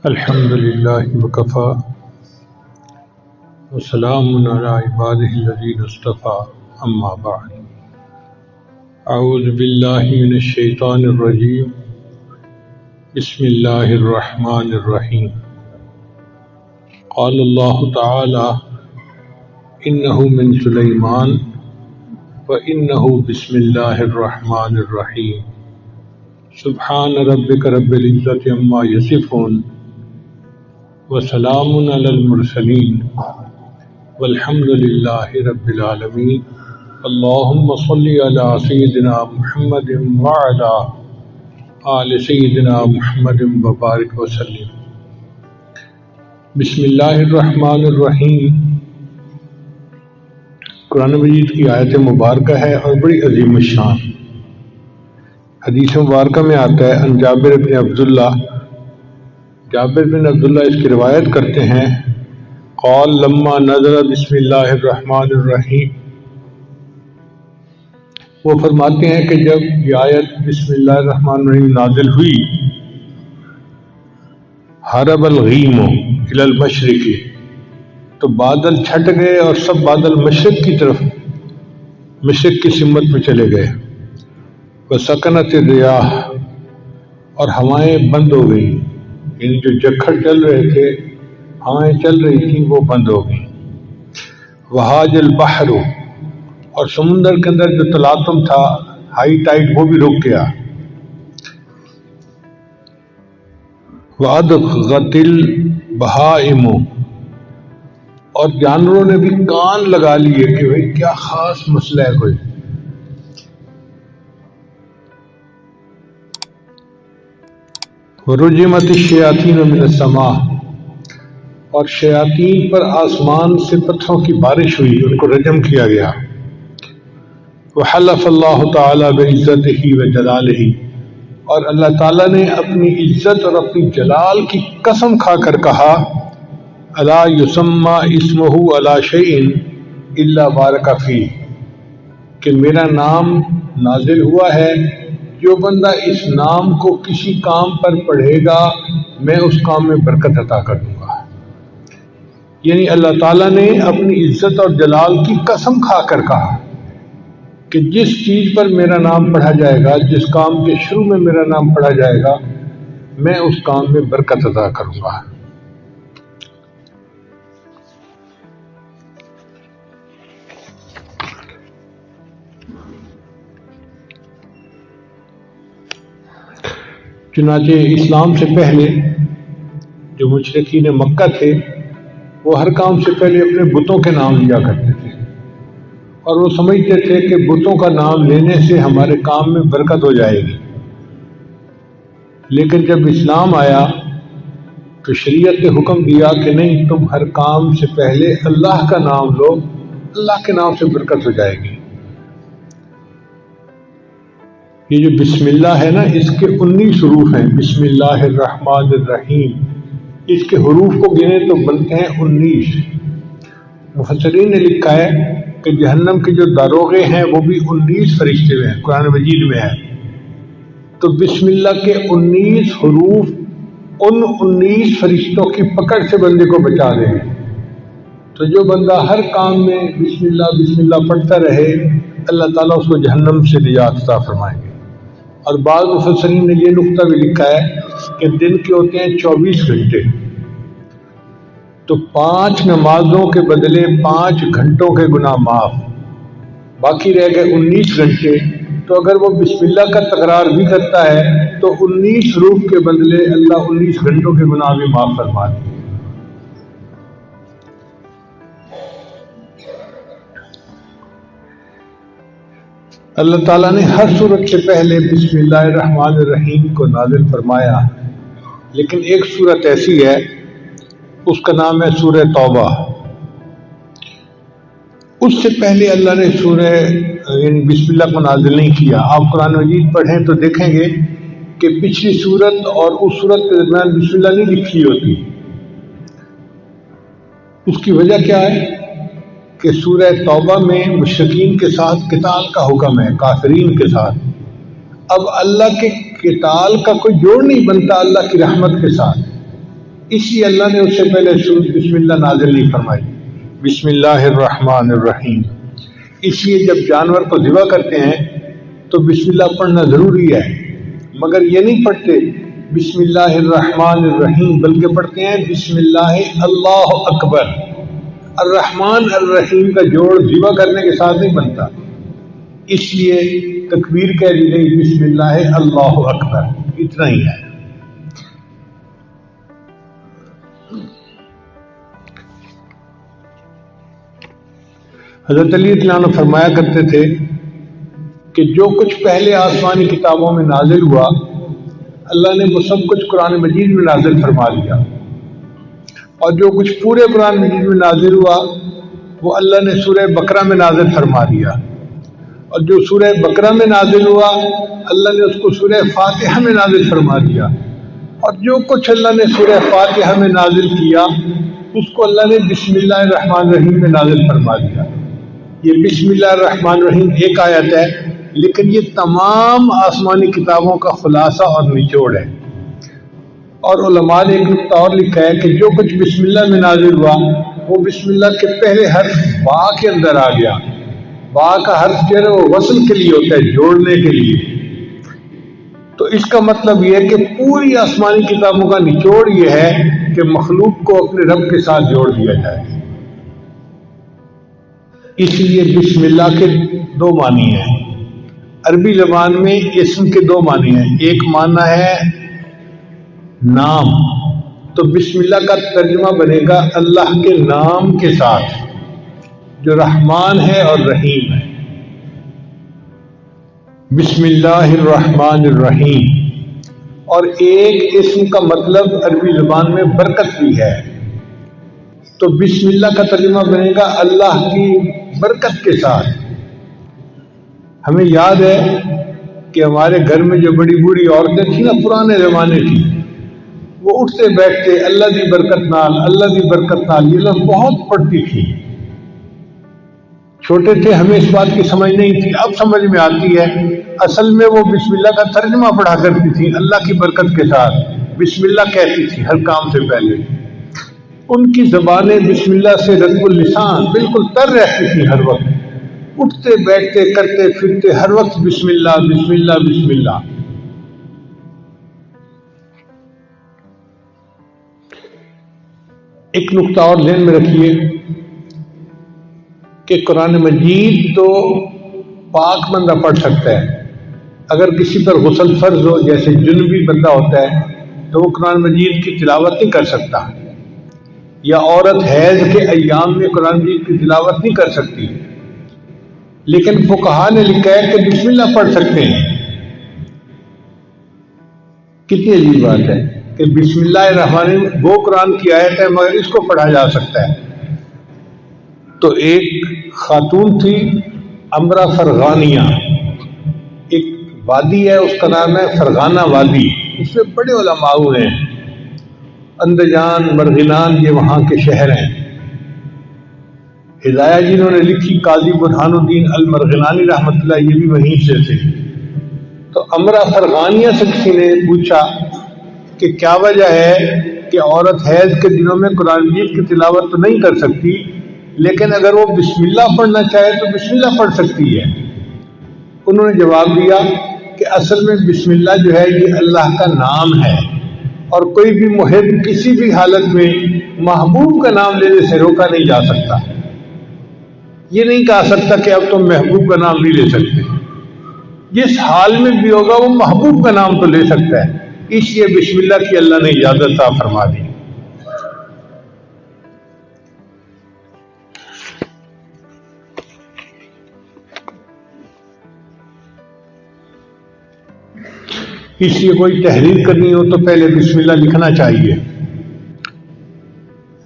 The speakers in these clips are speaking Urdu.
الحمد لله وكفى وسلام على عباده الذين اصطفى أما بعد أعوذ بالله من الشيطان الرجيم بسم الله الرحمن الرحيم قال الله تعالى إنه من سليمان وإنه بسم الله الرحمن الرحيم سبحان ربك رب العزة عما يصفون وسلام علی المرسلین والحمد للہ رب العالمین اللہم صلی علی سیدنا محمد وعلی آل سیدنا محمد وبارک وسلم۔ بسم اللہ الرحمن الرحیم قرآن مجید کی آیت مبارکہ ہے اور بڑی عظیم الشان۔ حدیث مبارکہ میں آتا ہے ان جابر بن عبداللہ، جابر بن عبداللہ اس کی روایت کرتے ہیں قال لما نزل بسم اللہ الرحمن الرحیم، وہ فرماتے ہیں کہ جب یہ آیت بسم اللہ الرحمن الرحیم نازل ہوئی حرب الغیم الی المشرق، تو بادل چھٹ گئے اور سب بادل مشرق کی طرف، مشرق کی سمت میں چلے گئے۔ وسکنت الریاح، اور ہوائیں بند ہو گئی، یعنی جو جکھڑ چل رہے تھے، ہوائیں چل رہی تھیں، وہ بند ہو گئیں۔ وہاج البحر، اور سمندر کے اندر جو تلاطم تھا، ہائی ٹائڈ، وہ بھی رک گیا۔ وادغت البہائم، اور جانوروں نے بھی کان لگا لیے کہ بھئی کیا خاص مسئلہ ہے کوئی۔ ورجمت الشیاطین من السماء، اور شیاطین پر آسمان سے پتھروں کی بارش ہوئی، ان کو رجم کیا گیا۔ وحلف اللہ تعالی بعزتہ وجلالہ، اور اللہ تعالیٰ نے اپنی عزت اور اپنی جلال کی قسم کھا کر کہا الا یسمى اسمہ علی شیء الا بارک فیہ، کہ میرا نام نازل ہوا ہے، جو بندہ اس نام کو کسی کام پر پڑھے گا میں اس کام میں برکت عطا کر دوں گا۔ یعنی اللہ تعالیٰ نے اپنی عزت اور جلال کی قسم کھا کر کہا کہ جس چیز پر میرا نام پڑھا جائے گا، جس کام کے شروع میں میرا نام پڑھا جائے گا، میں اس کام میں برکت عطا کروں گا۔ چنانچہ اسلام سے پہلے جو مشرکین مکہ تھے، وہ ہر کام سے پہلے اپنے بتوں کے نام لیا کرتے تھے، اور وہ سمجھتے تھے کہ بتوں کا نام لینے سے ہمارے کام میں برکت ہو جائے گی۔ لیکن جب اسلام آیا تو شریعت نے حکم دیا کہ نہیں، تم ہر کام سے پہلے اللہ کا نام لو، اللہ کے نام سے برکت ہو جائے گی۔ یہ جو بسم اللہ ہے نا، اس کے 19 حروف ہیں، بسم اللہ الرحمن الرحیم، اس کے حروف کو گنے تو بنتے ہیں 19۔ مفسرین نے لکھا ہے کہ جہنم کے جو داروغے ہیں وہ بھی 19 فرشتے ہیں، قرآن مجید میں ہے۔ تو بسم اللہ کے 19 حروف ان 19 فرشتوں کی پکڑ سے بندے کو بچا دیں گے۔ تو جو بندہ ہر کام میں بسم اللہ پڑھتا رہے، اللہ تعالیٰ اس کو جہنم سے نجات عطا فرمائیں گے۔ اور بعض مفسرین نے یہ نقطہ بھی لکھا ہے کہ دن کے ہوتے ہیں 24 گھنٹے، تو 5 نمازوں کے بدلے 5 گھنٹوں کے گناہ معاف، باقی رہ گئے 19 گھنٹے۔ تو اگر وہ بسم اللہ کا تکرار بھی کرتا ہے تو 19 حروف کے بدلے اللہ 19 گھنٹوں کے گناہ بھی معاف فرما دے۔ اللہ تعالیٰ نے ہر صورت سے پہلے بسم اللہ الرحمن الرحیم کو نازل فرمایا، لیکن ایک صورت ایسی ہے، اس کا نام ہے سورہ توبہ۔ اس سے پہلے اللہ نے سورہ بسم اللہ کو نازل نہیں کیا۔ آپ قرآن مجید پڑھیں تو دیکھیں گے کہ پچھلی صورت اور اس صورت کے درمیان بسم اللہ نہیں لکھی ہوتی۔ اس کی وجہ کیا ہے کہ سورہ توبہ میں مشرکین کے ساتھ قتال کا حکم ہے، کافرین کے ساتھ۔ اب اللہ کے قتال کا کوئی جوڑ نہیں بنتا اللہ کی رحمت کے ساتھ۔ اس لیے اللہ نے اس سے پہلے سورۃ بسم اللہ نازل نہیں فرمائی، بسم اللہ الرحمن الرحیم۔ اس لیے جب جانور کو ذبح کرتے ہیں تو بسم اللہ پڑھنا ضروری ہے، مگر یہ نہیں پڑھتے بسم اللہ الرحمن الرحیم، بلکہ پڑھتے ہیں بسم اللہ اللہ اکبر۔ الرحمن الرحیم کا جوڑ ذبح کرنے کے ساتھ نہیں بنتا، اس لیے تکبیر کہہ دی گئی بسم اللہ اللہ اکبر، اتنا ہی ہے۔ حضرت علی رضی اللہ عنہ فرمایا کرتے تھے کہ جو کچھ پہلے آسمانی کتابوں میں نازل ہوا اللہ نے وہ سب کچھ قرآن مجید میں نازل فرما دیا، اور جو کچھ پورے قرآن مجید میں نازل ہوا وہ اللہ نے سورہ بقرہ میں نازل فرما دیا، اور جو سورہ بقرہ میں نازل ہوا اللہ نے اس کو سورہ فاتحہ میں نازل فرما دیا، اور جو کچھ اللہ نے سورہ فاتحہ میں نازل کیا اس کو اللہ نے بسم اللہ الرحمن الرحیم میں نازل فرما دیا۔ یہ بسم اللہ الرحمن الرحیم ایک آیت ہے، لیکن یہ تمام آسمانی کتابوں کا خلاصہ اور نچوڑ ہے۔ اور علماء نے ایک نقطہ اور لکھا ہے کہ جو کچھ بسم اللہ میں نازل ہوا وہ بسم اللہ کے پہلے حرف با کے اندر آ گیا۔ با کا حرف جو ہے وہ وصل کے لیے ہوتا ہے، جوڑنے کے لیے۔ تو اس کا مطلب یہ ہے کہ پوری آسمانی کتابوں کا نچوڑ یہ ہے کہ مخلوق کو اپنے رب کے ساتھ جوڑ دیا جائے۔ اس لیے بسم اللہ کے دو معنی ہیں۔ عربی زبان میں اسم کے دو معنی ہیں، ایک معنی ہے نام، تو بسم اللہ کا ترجمہ بنے گا اللہ کے نام کے ساتھ جو رحمان ہے اور رحیم ہے۔ بسم اللہ الرحمن الرحیم۔ اور ایک اسم کا مطلب عربی زبان میں برکت بھی ہے، تو بسم اللہ کا ترجمہ بنے گا اللہ کی برکت کے ساتھ۔ ہمیں یاد ہے کہ ہمارے گھر میں جو بڑی بوڑھی عورتیں تھیں نا پرانے زمانے کی، وہ اٹھتے بیٹھتے اللہ دی برکت نال، اللہ دی برکت نال، یہ لوگ بہت پڑھتی تھی۔ چھوٹے تھے ہمیں اس بات کی سمجھ نہیں تھی، اب سمجھ میں آتی ہے۔ اصل میں وہ بسم اللہ کا ترجمہ پڑھا کرتی تھی اللہ کی برکت کے ساتھ، بسم اللہ کہتی تھی ہر کام سے پہلے۔ ان کی زبانیں بسم اللہ سے رطب اللسان بالکل تر رہتی تھی، ہر وقت اٹھتے بیٹھتے کرتے پھرتے ہر وقت بسم اللہ بسم اللہ بسم اللہ۔ ایک نقطہ اور ذہن میں رکھیے کہ قرآن مجید تو پاک بندہ پڑھ سکتا ہے، اگر کسی پر غسل فرض ہو، جیسے جنبی بندہ ہوتا ہے تو وہ قرآن مجید کی تلاوت نہیں کر سکتا، یا عورت حیض کے ایام میں قرآن مجید کی تلاوت نہیں کر سکتی، لیکن فقہا نے لکھا ہے کہ بسم اللہ پڑھ سکتے ہیں۔ کتنی عجیب بات ہے کہ بسم اللہ الرحمن الرحیم وہ قرآن کی آیت ہے مگر اس کو پڑھا جا سکتا ہے۔ تو ایک خاتون تھی امرا فرغانیہ، ایک وادی ہے اس کا نام ہے فرغانہ وادی، اس میں بڑے علماء ہیں، اندجان مرغنان یہ وہاں کے شہر ہیں۔ ہدایہ جنہوں نے لکھی قاضی برہان الدین المرغنانی رحمۃ اللہ، یہ بھی وہیں سے تھے۔ تو امرا فرغانیہ سے کسی نے پوچھا کہ کیا وجہ ہے کہ عورت حیض کے دنوں میں قرآن مجید کی تلاوت تو نہیں کر سکتی، لیکن اگر وہ بسم اللہ پڑھنا چاہے تو بسم اللہ پڑھ سکتی ہے؟ انہوں نے جواب دیا کہ اصل میں بسم اللہ جو ہے یہ اللہ کا نام ہے، اور کوئی بھی محب کسی بھی حالت میں محبوب کا نام لینے سے روکا نہیں جا سکتا۔ یہ نہیں کہا سکتا کہ اب تم محبوب کا نام نہیں لے سکتے، جس حال میں بھی ہوگا وہ محبوب کا نام تو لے سکتا ہے، اس لیے بسم اللہ کی اللہ نے اجازت عطا فرما دی۔ اس لیے کوئی تحریر کرنی ہو تو پہلے بسم اللہ لکھنا چاہیے۔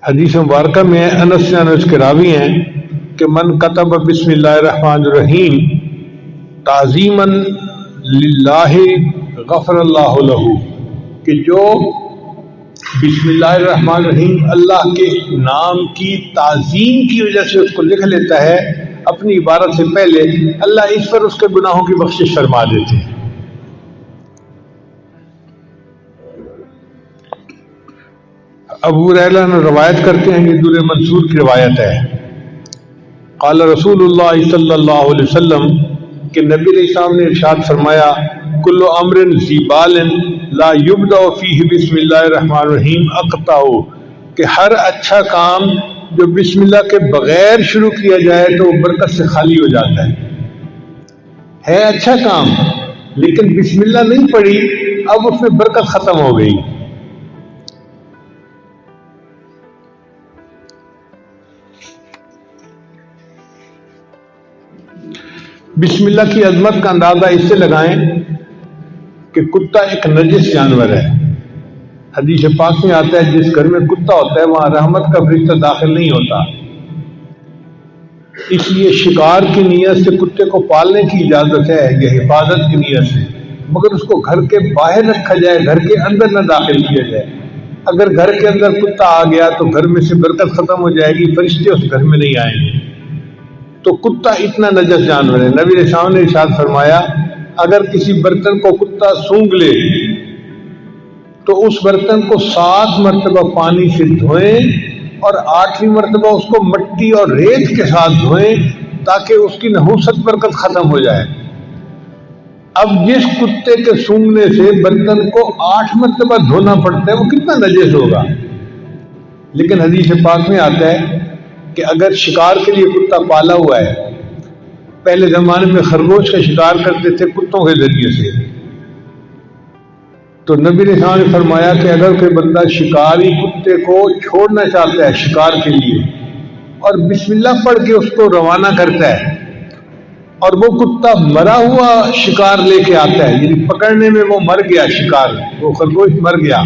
حدیث مبارکہ میں انس اس کے راوی ہیں کہ من کتب بسم اللہ الرحمن الرحیم تعظیما للہ غفر اللہ لہ، کہ جو بسم اللہ الرحمن الرحیم اللہ کے نام کی تعظیم کی وجہ سے اس کو لکھ لیتا ہے اپنی عبارت سے پہلے، اللہ اس پر اس کے گناہوں کی بخشش فرما دیتے ہیں۔ ابو ہریرہ نے روایت کرتے ہیں، یہ در منصور کی روایت ہے، قال رسول اللہ صلی اللہ علیہ وسلم کہ نبی علیہ السلام نے ارشاد فرمایا، کل امر ذی بال لا یبدأ فیہ بسم اللہ الرحمن الرحیم اقطع، کہ ہر اچھا کام جو بسم اللہ کے بغیر شروع کیا جائے تو وہ برکت سے خالی ہو جاتا ہے اچھا کام لیکن بسم اللہ نہیں پڑھی، اب اس میں برکت ختم ہو گئی۔ بسم اللہ کی عظمت کا اندازہ اس سے لگائیں کہ کتا ایک نجس جانور ہے۔ حدیث پاک میں آتا ہے جس گھر میں کتا ہوتا ہے وہاں رحمت کا فرشتہ داخل نہیں ہوتا، اس لیے شکار کی نیت سے کتے کو پالنے کی اجازت ہے یا حفاظت کی نیت سے، مگر اس کو گھر کے باہر رکھا جائے، گھر کے اندر نہ داخل کیا جائے۔ اگر گھر کے اندر کتا آ گیا تو گھر میں سے برکت ختم ہو جائے گی، فرشتے اس گھر میں نہیں آئیں گے۔ تو کتا اتنا نجس جانور ہے۔ نبی علیہ السلام نے ارشاد فرمایا، اگر کسی برتن کو کتا سونگھ لے تو اس برتن کو 7 مرتبہ پانی سے دھوئیں اور 8ویں مرتبہ اس کو مٹی اور ریت کے ساتھ دھوئیں تاکہ اس کی نحوست برکت ختم ہو جائے۔ اب جس کتے کے سونگھنے سے برتن کو 8 مرتبہ دھونا پڑتا ہے وہ کتنا نجس ہوگا۔ لیکن حدیث پاک میں آتا ہے کہ اگر شکار کے لیے کتا پالا ہوا ہے، پہلے زمانے میں خرگوش کا شکار کرتے تھے کتوں کے ذریعے سے، تو نبی نے فرمایا کہ اگر کوئی بندہ شکاری کتے کو چھوڑنا چاہتا ہے شکار کے لیے اور بسم اللہ پڑھ کے اس کو روانہ کرتا ہے اور وہ کتا مرا ہوا شکار لے کے آتا ہے، یعنی پکڑنے میں وہ مر گیا، شکار وہ خرگوش مر گیا،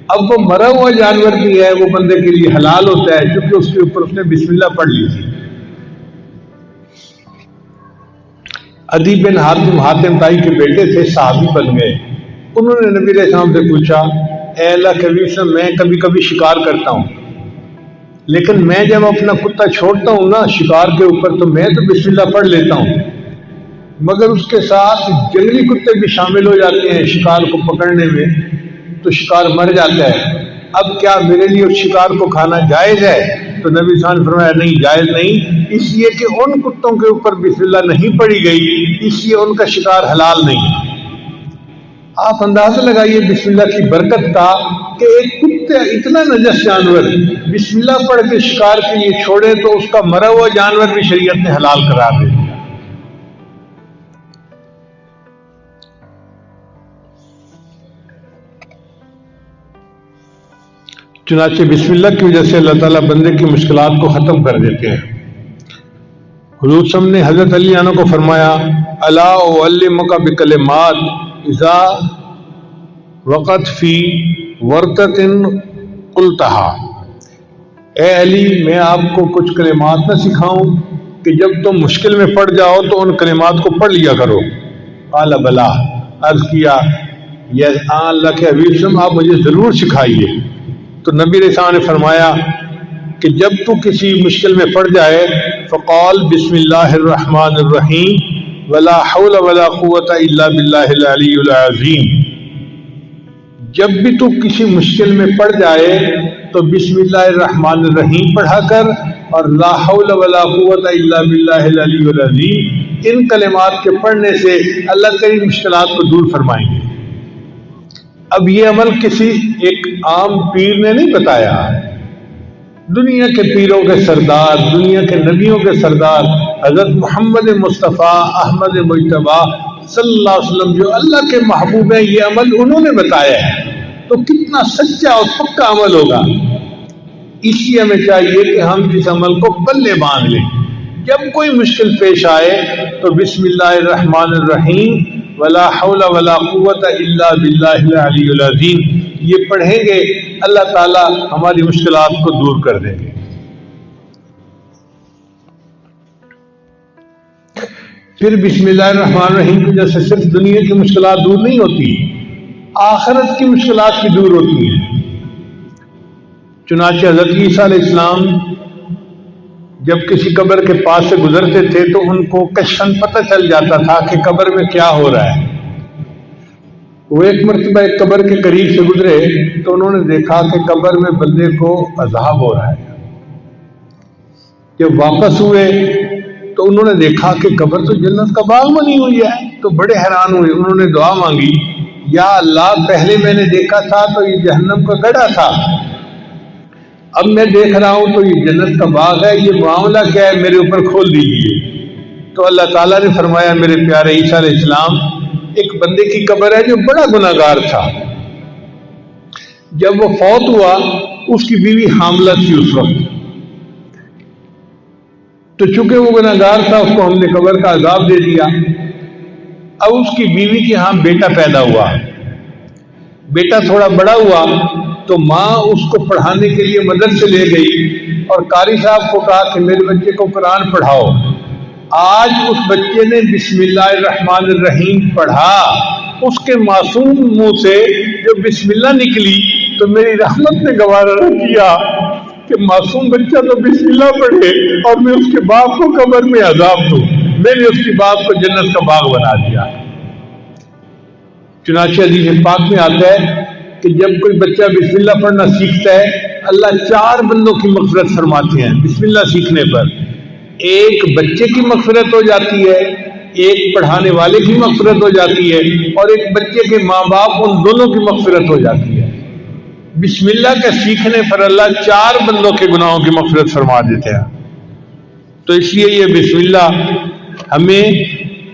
اب وہ مرا ہوا جانور بھی ہے، وہ بندے کے لیے حلال ہوتا ہے کیونکہ اس کے اوپر اس نے بسم اللہ پڑھ لی تھی۔ عدی بن حاتم تائی کے بیٹے تھے، صحابی بن گئے۔ انہوں نے نبی علیہ السلام سے پوچھا، اے اللہ کے نبی صلی، میں کبھی کبھی شکار کرتا ہوں لیکن میں جب اپنا کتا چھوڑتا ہوں نا شکار کے اوپر تو میں تو بسم اللہ پڑھ لیتا ہوں، مگر اس کے ساتھ جنگلی کتے بھی شامل ہو جاتے ہیں شکار کو پکڑنے میں تو شکار مر جاتا ہے، اب کیا میرے لیے اس شکار کو کھانا جائز ہے؟ تو نبی صلی اللہ علیہ وسلم نے فرمایا نہیں، جائز نہیں، اس لیے کہ ان کتوں کے اوپر بسم اللہ نہیں پڑھی گئی، اس لیے ان کا شکار حلال نہیں۔ آپ اندازہ لگائیے بسم اللہ کی برکت کا کہ ایک کتے اتنا نجس جانور بسم اللہ پڑھ کے شکار کے لیے چھوڑے تو اس کا مرا ہوا جانور بھی شریعت نے حلال قرار دے دیا۔ چنانچہ بسم اللہ کی وجہ سے اللہ تعالیٰ بندے کی مشکلات کو ختم کر دیتے ہیں۔ حضور صلی اللہ علیہ وسلم نے حضرت علی عنہ کو فرمایا، الا اعلمک بکلمات اذا وقت فی ورطۃ قلتها، اے علی میں آپ کو کچھ کلمات نہ سکھاؤں کہ جب تم مشکل میں پڑ جاؤ تو ان کلمات کو پڑھ لیا کرو؟ قال بلا، عرض کیا یا اللہ کے حبیب صلی، آپ مجھے ضرور سکھائیے۔ تو نبی علیہ السلام نے فرمایا کہ جب تو کسی مشکل میں پڑ جائے فقال بسم اللہ الرحمن الرحیم ولا حول ولا قوت الا باللہ العلی العظیم، جب بھی تو کسی مشکل میں پڑ جائے تو بسم اللہ الرحمن الرحیم پڑھا کر اور لا حول ولا قوت الا باللہ العلی العظیم، ان کلمات کے پڑھنے سے اللہ تیری مشکلات کو دور فرمائیں گے۔ اب یہ عمل کسی ایک عام پیر نے نہیں بتایا، دنیا کے پیروں کے سردار، دنیا کے نبیوں کے سردار حضرت محمد مصطفیٰ احمد مجتبیٰ صلی اللہ علیہ وسلم جو اللہ کے محبوب ہیں، یہ عمل انہوں نے بتایا ہے، تو کتنا سچا اور پکا عمل ہوگا۔ اس لیے ہمیں چاہیے کہ ہم اس عمل کو پلے باندھ لیں، جب کوئی مشکل پیش آئے تو بسم اللہ الرحمن الرحیم ولا حول ولا قوت الا باللہ العلی العظیم یہ پڑھیں گے، اللہ تعالی ہماری مشکلات کو دور کر دیں گے۔ پھر بسم اللہ الرحمن الرحیم کی وجہ سے صرف دنیا کی مشکلات دور نہیں ہوتی، آخرت کی مشکلات بھی دور ہوتی ہیں۔ چنانچہ حضرت عیسیٰ علیہ السلام جب کسی قبر کے پاس سے گزرتے تھے تو ان کو کشفاً پتہ چل جاتا تھا کہ قبر میں کیا ہو رہا ہے۔ وہ ایک مرتبہ ایک قبر کے قریب سے گزرے تو انہوں نے دیکھا کہ قبر میں بندے کو عذاب ہو رہا ہے۔ جب واپس ہوئے تو انہوں نے دیکھا کہ قبر تو جنت کا باغ بنی ہوئی ہے، تو بڑے حیران ہوئے۔ انہوں نے دعا مانگی، یا اللہ پہلے میں نے دیکھا تھا تو یہ جہنم کا گڑھا تھا، اب میں دیکھ رہا ہوں تو یہ جنت کا باغ ہے، یہ معاملہ کیا ہے، میرے اوپر کھول دیجیے۔ تو اللہ تعالیٰ نے فرمایا، میرے پیارے عیسیٰ علیہ السلام، ایک بندے کی قبر ہے جو بڑا گناہ گار تھا، جب وہ فوت ہوا اس کی بیوی حاملہ تھی اس وقت، تو چونکہ وہ گناہ گار تھا اس کو ہم نے قبر کا عذاب دے دیا۔ اب اس کی بیوی کے ہاں بیٹا پیدا ہوا، بیٹا تھوڑا بڑا ہوا تو ماں اس کو پڑھانے کے لیے مدرسے لے گئی اور قاری صاحب کو کہا کہ میرے بچے کو قرآن پڑھاؤ۔ آج اس بچے نے بسم اللہ الرحمن الرحیم پڑھا، اس کے معصوم منہ سے جو بسم اللہ نکلی تو میری رحمت نے گوارا نہ کیا کہ معصوم بچہ تو بسم اللہ پڑھے اور میں اس کے باپ کو قبر میں عذاب دوں، میں نے اس کے باپ کو جنت کا باغ بنا دیا۔ چنانچہ حدیث پاک میں آتا ہے کہ جب کوئی بچہ بسم اللہ پڑھنا سیکھتا ہے اللہ 4 بندوں کی مغفرت فرماتے ہیں بسم اللہ سیکھنے پر۔ ایک بچے کی مغفرت ہو جاتی ہے، ایک پڑھانے والے کی مغفرت ہو جاتی ہے، اور ایک بچے کے ماں باپ ان دونوں کی مغفرت ہو جاتی ہے۔ بسم اللہ کے سیکھنے پر اللہ 4 بندوں کے گناہوں کی مغفرت فرما دیتے ہیں۔ تو اس لیے یہ بسم اللہ ہمیں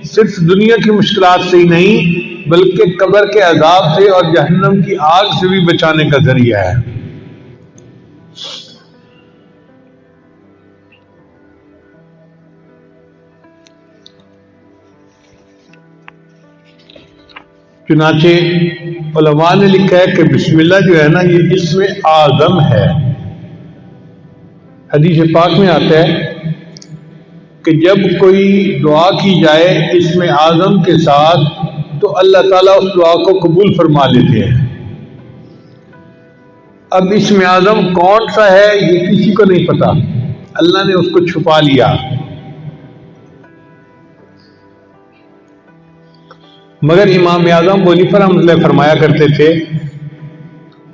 صرف دنیا کی مشکلات سے ہی نہیں بلکہ قبر کے عذاب سے اور جہنم کی آگ سے بھی بچانے کا ذریعہ ہے۔ چنانچہ علماء نے لکھا ہے کہ بسم اللہ جو ہے نا یہ اسم اعظم ہے۔ حدیث پاک میں آتا ہے کہ جب کوئی دعا کی جائے اسم اعظم کے ساتھ تو اللہ تعالیٰ اس دعا کو قبول فرما لیتے ہیں۔ اب اسم اعظم کون سا ہے یہ کسی کو نہیں پتا، اللہ نے اس کو چھپا لیا، مگر امام اعظم ابو حنیفہ رحمۃ اللہ فرمایا کرتے تھے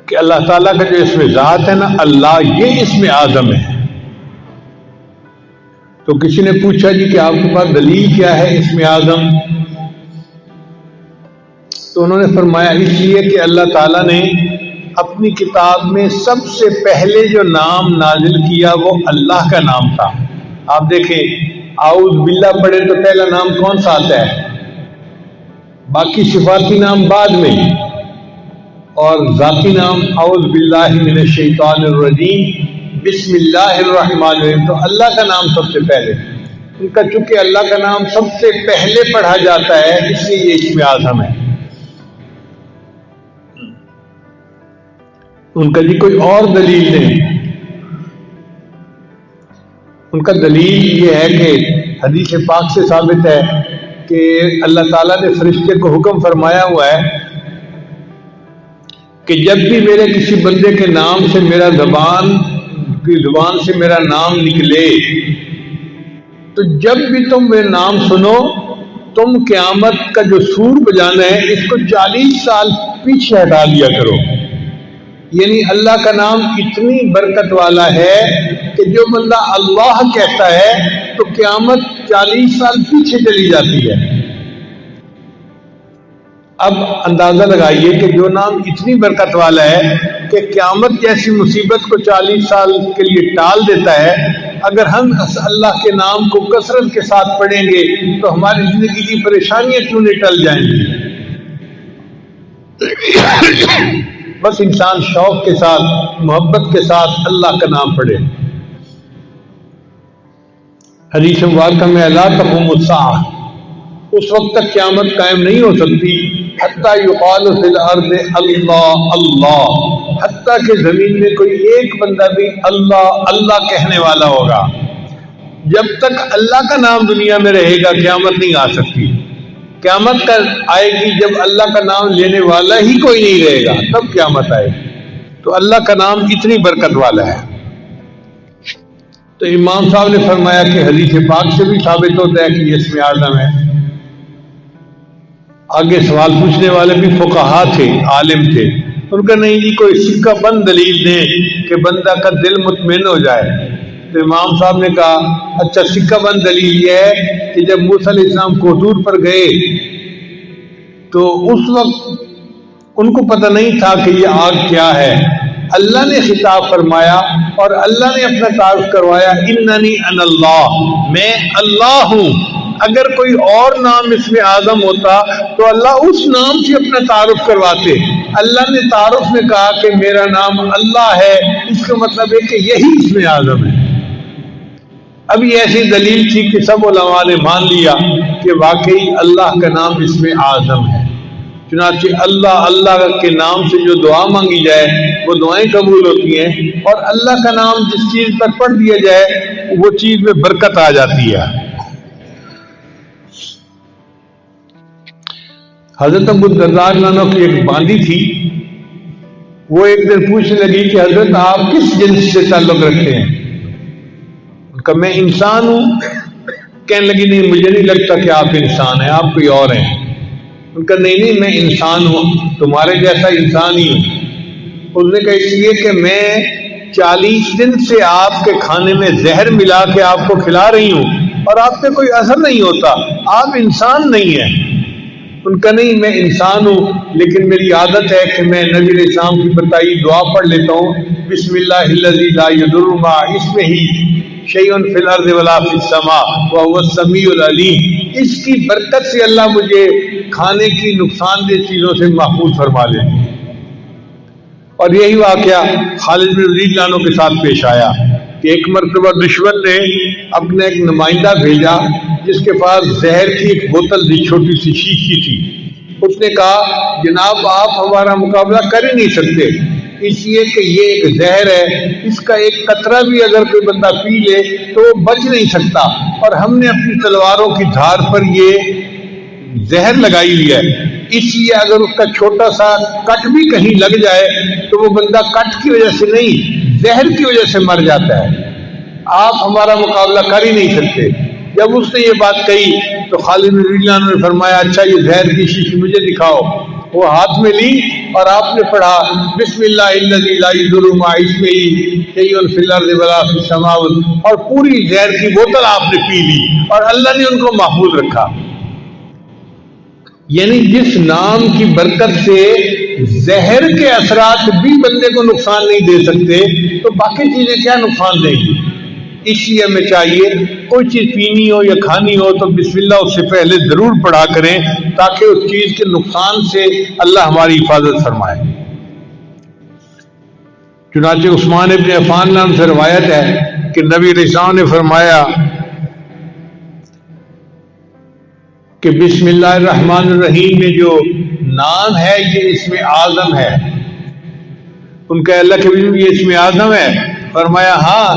کہ اللہ تعالیٰ کا جو اسم ذات ہے نا اللہ، یہ اسم اعظم ہے۔ تو کسی نے پوچھا جی کہ آپ کے پاس دلیل کیا ہے اسم اعظم؟ تو انہوں نے فرمایا اس لیے کہ اللہ تعالیٰ نے اپنی کتاب میں سب سے پہلے جو نام نازل کیا وہ اللہ کا نام تھا۔ آپ دیکھیں اعوذ باللہ پڑھے تو پہلا نام کون سا آتا ہے؟ باقی صفاتی نام بعد میں، اور ذاتی نام اعوذ باللہ من الشیطان الرجیم بسم اللہ الرحمن الرحیم، تو اللہ کا نام سب سے پہلے۔ ان کا چونکہ اللہ کا نام سب سے پہلے پڑھا جاتا ہے اس لیے یہ اسم اعظم ہے۔ ان کا جی کوئی اور دلیل نہیں، ان کا دلیل یہ ہے کہ حدیث پاک سے ثابت ہے کہ اللہ تعالیٰ نے فرشتے کو حکم فرمایا ہوا ہے کہ جب بھی میرے کسی بندے کے نام سے میرا زبان سے میرا نام نکلے تو جب بھی تم میرا نام سنو تم قیامت کا جو سور بجانا ہے اس کو 40 سال پیچھے ہٹا دیا کرو۔ یعنی اللہ کا نام اتنی برکت والا ہے کہ جو بندہ اللہ کہتا ہے تو قیامت 40 سال پیچھے چلی جاتی ہے۔ اب اندازہ لگائیے کہ جو نام اتنی برکت والا ہے کہ قیامت جیسی مصیبت کو 40 سال کے لیے ٹال دیتا ہے، اگر ہم اللہ کے نام کو کثرت کے ساتھ پڑھیں گے تو ہماری زندگی کی پریشانیاں کیوں نہیں ٹل جائیں گی؟ بس انسان شوق کے ساتھ محبت کے ساتھ اللہ کا نام پڑھے۔ حدیث مبارکہ میں لا تقوم الساعہ، اس وقت تک قیامت قائم نہیں ہو سکتی حتیٰ یقال فی الارض اللہ اللہ، حتیٰ کہ زمین میں کوئی ایک بندہ بھی اللہ اللہ کہنے والا ہوگا۔ جب تک اللہ کا نام دنیا میں رہے گا قیامت نہیں آ سکتی۔ قیامت کا آئے گی جب اللہ کا نام لینے والا ہی کوئی نہیں رہے گا، تب قیامت آئے گی۔ تو اللہ کا نام اتنی برکت والا ہے۔ تو امام صاحب نے فرمایا کہ حدیث پاک سے بھی ثابت ہوتا ہے کہ یہ اسم اعظم ہے۔ آگے سوال پوچھنے والے بھی فقہا تھے، عالم تھے. ان کا نہیں جی کوئی سکہ بند دلیل دیں کہ بندہ کا دل مطمئن ہو جائے. تو امام صاحب نے کہا اچھا سکہ بند دلیل یہ ہے کہ جب موسیٰ علیہ السلام کوہتور پر گئے تو اس وقت ان کو پتہ نہیں تھا کہ یہ آگ کیا ہے. اللہ نے خطاب فرمایا اور اللہ نے اپنا تعارف کروایا، اننی انا اللہ، میں اللہ ہوں. اگر کوئی اور نام اس میں اعظم ہوتا تو اللہ اس نام سے اپنا تعارف کرواتے. اللہ نے تعارف میں کہا کہ میرا نام اللہ ہے، اس کا مطلب ہے کہ یہی اس میں اعظم ہے. ابھی ایسی دلیل تھی کہ سب علماء نے مان لیا کہ واقعی اللہ کا نام اس میں اعظم ہے. چنانچہ اللہ کے نام سے جو دعا مانگی جائے وہ دعائیں قبول ہوتی ہیں، اور اللہ کا نام جس چیز پر پڑھ دیا جائے وہ چیز میں برکت آ جاتی ہے. حضرت ابو الدرداء عنہ کی ایک باندی تھی، وہ ایک دن پوچھنے لگی کہ حضرت آپ کس جنس سے تعلق رکھتے ہیں؟ ان کا میں انسان ہوں. کہنے لگی نہیں مجھے نہیں لگتا کہ آپ انسان ہیں، آپ کوئی اور ہیں. ان کا نہیں میں انسان ہوں، تمہارے جیسا انسان ہی ہوں. اس نے کہا اس لیے کہ میں 40 دن سے آپ کے کھانے میں زہر ملا کے آپ کو کھلا رہی ہوں اور آپ پہ کوئی اثر نہیں ہوتا، آپ انسان نہیں ہیں. ان کا نہیں میں انسان ہوں، لیکن میری عادت ہے کہ میں نبی علیہ السلام کی بتائی دعا پڑھ لیتا ہوں، بسم اللہ الذی لا یضر مع اسمہ شیء فی الارض ولا فی السماء وهو السمیع العلیم. اس کی برکت سے اللہ مجھے کھانے کی نقصان دہ چیزوں سے محفوظ فرما لے. اور یہی واقعہ خالد بن ولید عنہ کے ساتھ پیش آیا کہ ایک مرتبہ دشمن نے اپنے ایک نمائندہ بھیجا جس کے پاس زہر کی ایک بوتل تھی، چھوٹی سی شیشی تھی. اس نے کہا جناب آپ ہمارا مقابلہ کر ہی نہیں سکتے، اس لیے کہ یہ ایک زہر ہے، اس کا ایک قطرہ بھی اگر کوئی بندہ پی لے تو وہ بچ نہیں سکتا، اور ہم نے اپنی تلواروں کی دھار پر یہ زہر لگائی ہوئی ہے، اس لیے اگر اس کا چھوٹا سا کٹ بھی کہیں لگ جائے تو وہ بندہ کٹ کی وجہ سے نہیں زہر کی وجہ سے مر جاتا ہے. آپ ہمارا مقابلہ کر ہی نہیں سکتے. جب اس نے یہ بات کہی تو خالد بن ولید نے فرمایا اچھا یہ زہر کی شیشی مجھے دکھاؤ. وہ ہاتھ میں لی اور آپ نے پڑھا بسم اللہ الذی لا یضر مع اسمہ شیء فی الارض ولا فی السماء، اور پوری زہر کی بوتل آپ نے پی لی اور اللہ نے ان کو محفوظ رکھا. یعنی جس نام کی برکت سے زہر کے اثرات بھی بندے کو نقصان نہیں دے سکتے تو باقی چیزیں کیا نقصان دیں گی. اس لیے ہمیں چاہیے کوئی چیز پینی ہو یا کھانی ہو تو بسم اللہ اس سے پہلے ضرور پڑھا کریں تاکہ اس چیز کے نقصان سے اللہ ہماری حفاظت فرمائے. چنانچہ عثمان ابن عفان نام سے روایت ہے کہ نبی علیہ السلام نے فرمایا کہ بسم اللہ الرحمن الرحیم میں جو نام ہے یہ اسم اعظم ہے. ان کا اللہ کے یہ اسم اعظم ہے. فرمایا ہاں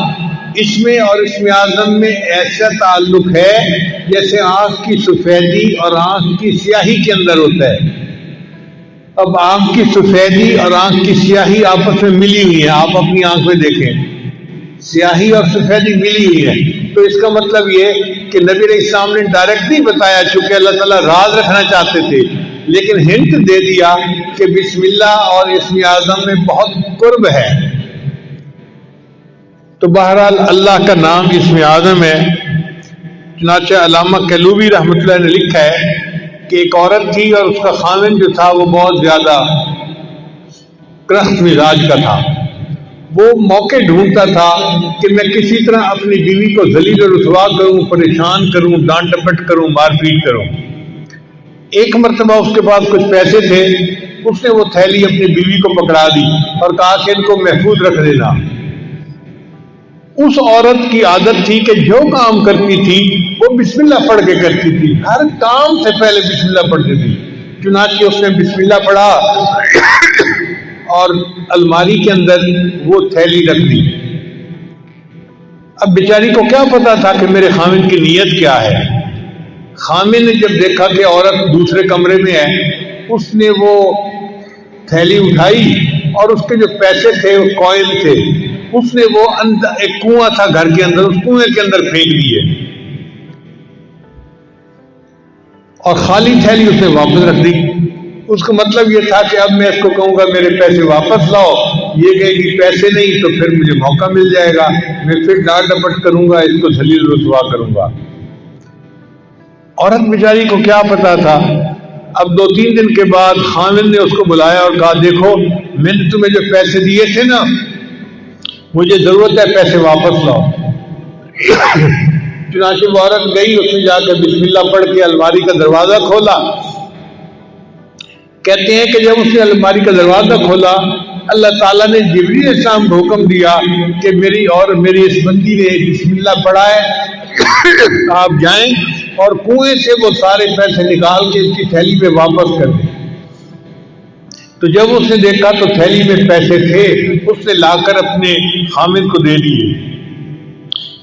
اسم اور اسم اعظم میں ایسا تعلق ہے جیسے آنکھ کی سفیدی اور آنکھ کی سیاہی کے اندر ہوتا ہے. اب آنکھ کی سفیدی اور آنکھ کی سیاہی آپس میں ملی ہوئی ہے، آپ اپنی آنکھ میں دیکھیں سیاہی اور سفیدی ملی ہوئی ہے، تو اس کا مطلب یہ کہ نبی علیہ السلام نے ڈائریکٹ نہیں بتایا چونکہ اللہ تعالیٰ راز رکھنا چاہتے تھے، لیکن ہنٹ دے دیا کہ بسم اللہ اور اسم اعظم میں بہت قرب ہے. تو بہرحال اللہ کا نام اسم اعظم ہے. چنانچہ علامہ کلوبی رحمۃ اللہ نے لکھا ہے کہ ایک عورت تھی اور اس کا خاوند جو تھا وہ بہت زیادہ کرخت مزاج کا تھا. وہ موقع ڈھونڈتا تھا کہ میں کسی طرح اپنی بیوی کو ذلیل و رسوا کروں، پریشان کروں، ڈانٹ ڈپٹ کروں، مار پیٹ کروں. ایک مرتبہ اس کے پاس کچھ پیسے تھے، اس نے وہ تھیلی اپنی بیوی کو پکڑا دی اور کہا کہ ان کو محفوظ رکھ دینا. اس عورت کی عادت تھی کہ جو کام کرتی تھی وہ بسم اللہ پڑھ کے کرتی تھی، ہر کام سے پہلے بسم اللہ پڑھتی تھی. چنانچہ اس نے بسم اللہ پڑھا اور الماری کے اندر وہ تھیلی رکھ دی. اب بیچاری کو کیا پتا تھا کہ میرے خامن کی نیت کیا ہے. خامن نے جب دیکھا کہ عورت دوسرے کمرے میں ہے، اس نے وہ تھیلی اٹھائی اور اس کے جو پیسے تھے وہ کوئن تھے، اس نے وہ ایک کنواں تھا گھر کے اندر، اس کنویں کے اندر پھینک دیے. اور خالی تھیلی اس نے واپس رکھ دی. اس کا مطلب یہ تھا کہ اب میں اس کو کہوں گا میرے پیسے واپس لاؤ، یہ کہے گی پیسے نہیں تو پھر مجھے موقع مل جائے گا، میں پھر ڈانٹ ڈپٹ کروں گا، اس کو ذلیل رسوا کروں گا. عورت بیچاری کو کیا پتا تھا. اب 2-3 دن کے بعد خاوند نے اس کو بلایا اور کہا دیکھو میں نے تمہیں جو پیسے دیے تھے نا، مجھے ضرورت ہے، پیسے واپس لاؤ. چنانچہ وہ عورت گئی، اس نے جا کے بسم اللہ پڑھ کے الماری کا دروازہ کھولا. کہتے ہیں کہ جب اس نے الماری کا دروازہ کھولا، اللہ تعالیٰ نے جبریل علیہ السلام کو حکم دیا کہ میری اس بندی نے بسم اللہ پڑھا ہے، آپ جائیں اور کنویں سے وہ سارے پیسے نکال کے اس کی تھیلی میں واپس کر دیں. تو جب اس نے دیکھا تو تھیلی میں پیسے تھے، اس نے لا کر اپنے خاوند کو دے دیے.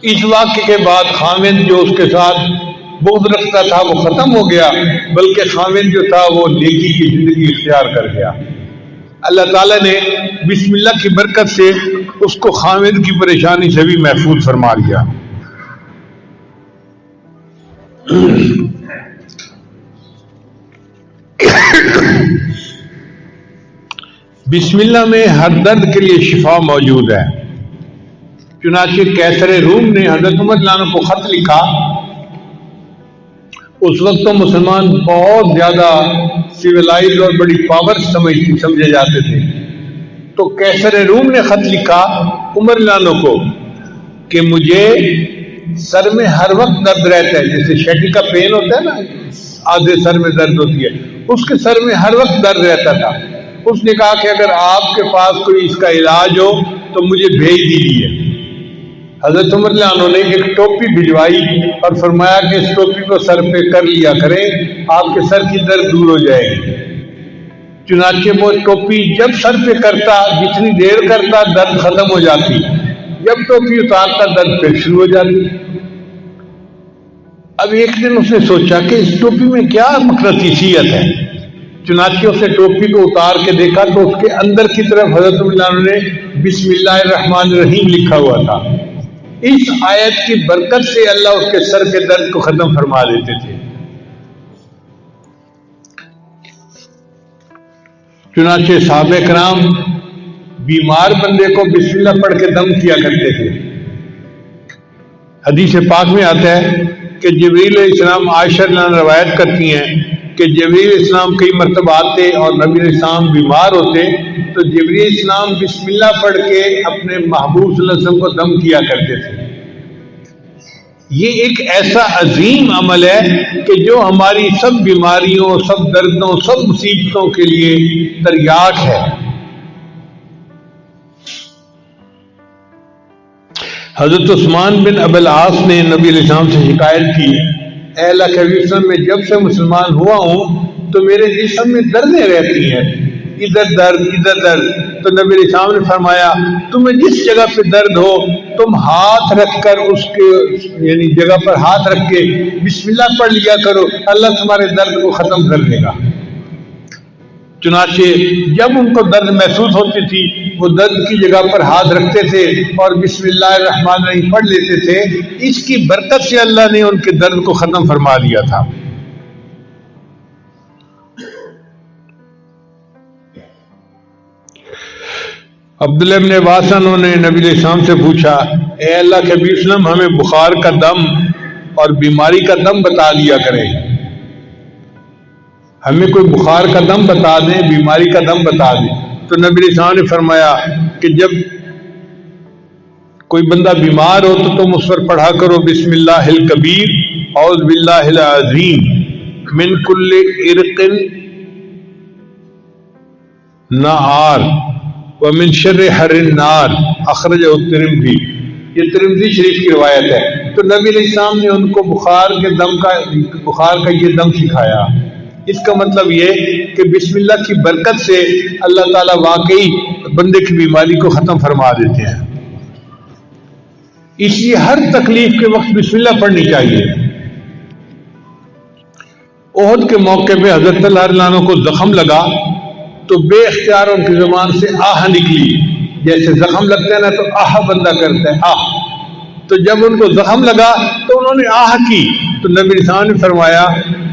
اس واقعے کے بعد خاوند جو اس کے ساتھ بغض رکھتا تھا وہ ختم ہو گیا، بلکہ خاوند جو تھا وہ نیکی کی زندگی اختیار کر گیا. اللہ تعالیٰ نے بسم اللہ کی برکت سے اس کو خاوند کی پریشانی سے بھی محفوظ فرما لیا. بسم اللہ میں ہر درد کے لیے شفا موجود ہے. چنانچہ قیصر روم نے حضرت عمر رضی اللہ عنہ کو خط لکھا. اس وقت تو مسلمان بہت زیادہ سویلائز اور بڑی پاور سمجھے جاتے تھے. تو قیصر روم نے خط لکھا عمر رضی اللہ عنہ کو کہ مجھے سر میں ہر وقت درد رہتا ہے، جیسے شیٹی کا پین ہوتا ہے نا، آدھے سر میں درد ہوتی ہے، اس کے سر میں ہر وقت درد رہتا تھا. اس نے کہا کہ اگر آپ کے پاس کوئی اس کا علاج ہو تو مجھے بھیج دیجیے. حضرت عمر رضی اللہ عنہ نے ایک ٹوپی بھجوائی اور فرمایا کہ اس ٹوپی کو سر پہ کر لیا کریں، آپ کے سر کی درد دور ہو جائے گی. چنانچہ وہ ٹوپی جب سر پہ کرتا، جتنی دیر کرتا درد ختم ہو جاتی، جب ٹوپی اتارتا درد پھر شروع ہو جاتی. اب ایک دن اس نے سوچا کہ اس ٹوپی میں کیا مقناطیسیت ہے. چنانچہ اس نے ٹوپی کو اتار کے دیکھا تو اس کے اندر کی طرف حضرت عمر رضی اللہ عنہ نے بسم اللہ الرحمن الرحیم لکھا ہوا تھا. اس آیت کی برکت سے اللہ اس کے سر کے درد کو ختم فرما دیتے تھے. چنانچہ صحابہ کرام بیمار بندے کو بسم اللہ پڑھ کے دم کیا کرتے تھے. حدیث پاک میں آتا ہے کہ جبریل علیہ السلام عائشہ رضی اللہ عنہا روایت کرتی ہیں کہ جبریل علیہ السلام کئی مرتبہ آتے اور نبی علیہ السلام بیمار ہوتے تو جبریل علیہ السلام بسم اللہ پڑھ کے اپنے محبوب صلی اللہ علیہ وسلم کو دم کیا کرتے تھے. یہ ایک ایسا عظیم عمل ہے کہ جو ہماری سب بیماریوں، سب دردوں، سب مصیبتوں کے لیے تریاک ہے. حضرت عثمان بن ابی العاص نے نبی علیہ السلام سے شکایت کی، اے اللہ کے حبیب صلی اللہ علیہ وسلم، میں جب سے مسلمان ہوا ہوں تو میرے جسم میں دردیں رہتی ہیں، ادھر درد ادھر درد. تو نبی علیہ السلام نے فرمایا تمہیں جس جگہ پہ درد ہو تم ہاتھ رکھ کر اس کے یعنی جگہ پر ہاتھ رکھ کے بسم اللہ پڑھ لیا کرو، اللہ تمہارے درد کو ختم کر دے گا. چنانچہ جب ان کو درد محسوس ہوتی تھی وہ درد کی جگہ پر ہاتھ رکھتے تھے اور بسم اللہ الرحمن الرحیم پڑھ لیتے تھے. اس کی برکت سے اللہ نے ان کے درد کو ختم فرما دیا تھا. عبداللہ بن عباس نے نبی علیہ السلام سے پوچھا، اے اللہ کے نبی وسلم، ہمیں بخار کا دم اور بیماری کا دم بتا دیا کریں، ہمیں کوئی بخار کا دم بتا دیں، بیماری کا دم بتا دیں. تو نبی علیہ السلام نے فرمایا کہ جب کوئی بندہ بیمار ہو تو تم اس پر پڑھا کرو بسم اللہ الکبیر اعوذ باللہ العظیم من کل عرق نار ومن شر حر النار اخرجہ الترمذی. یہ ترمذی شریف کی روایت ہے. تو نبی علیہ السلام نے ان کو بخار کا یہ دم سکھایا. اس کا مطلب یہ کہ بسم اللہ کی برکت سے اللہ تعالیٰ واقعی بندے کی بیماری کو ختم فرما دیتے ہیں. اس لیے ہر تکلیف کے وقت بسم اللہ پڑھنی چاہیے. احد کے موقع پہ حضرت طلحہ رضی اللہ عنہ کو زخم لگا تو بے اختیار ان کی زبان سے آہ نکلی. جیسے زخم لگتا ہے نا تو آہ بندہ کرتا ہے، آہ. تو جب ان کو زخم لگا تو انہوں نے آہ کی تو نبی علیہ السلام نے فرمایا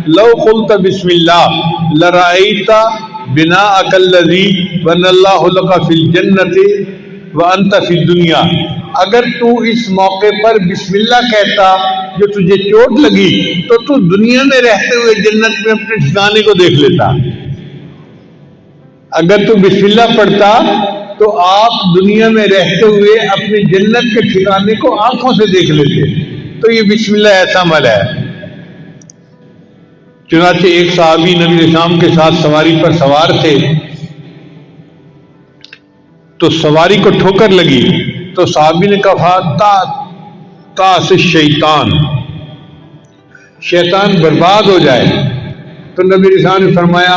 لو قلت بسم اللہ لرأیت بناءک الذی بنى اللہ لک فی الجنۃ وانت فی الدنیا، اگر تو اس موقع پر بسم اللہ کہتا جو تجھے چوٹ لگی تو تو دنیا میں رہتے ہوئے جنت میں اپنے ٹھکانے کو دیکھ لیتا۔ اگر تو بسم اللہ پڑھتا تو آپ دنیا میں رہتے ہوئے اپنے جنت کے ٹھکانے کو آنکھوں سے دیکھ لیتے۔ تو یہ بسم اللہ ایسا عمل ہے۔ چنانچہ ایک صحابی نبی اسلام کے ساتھ سواری پر سوار تھے، تو سواری کو ٹھوکر لگی تو صحابی نے کہا تا سے شیطان برباد ہو جائے۔ تو نبی اسلام نے فرمایا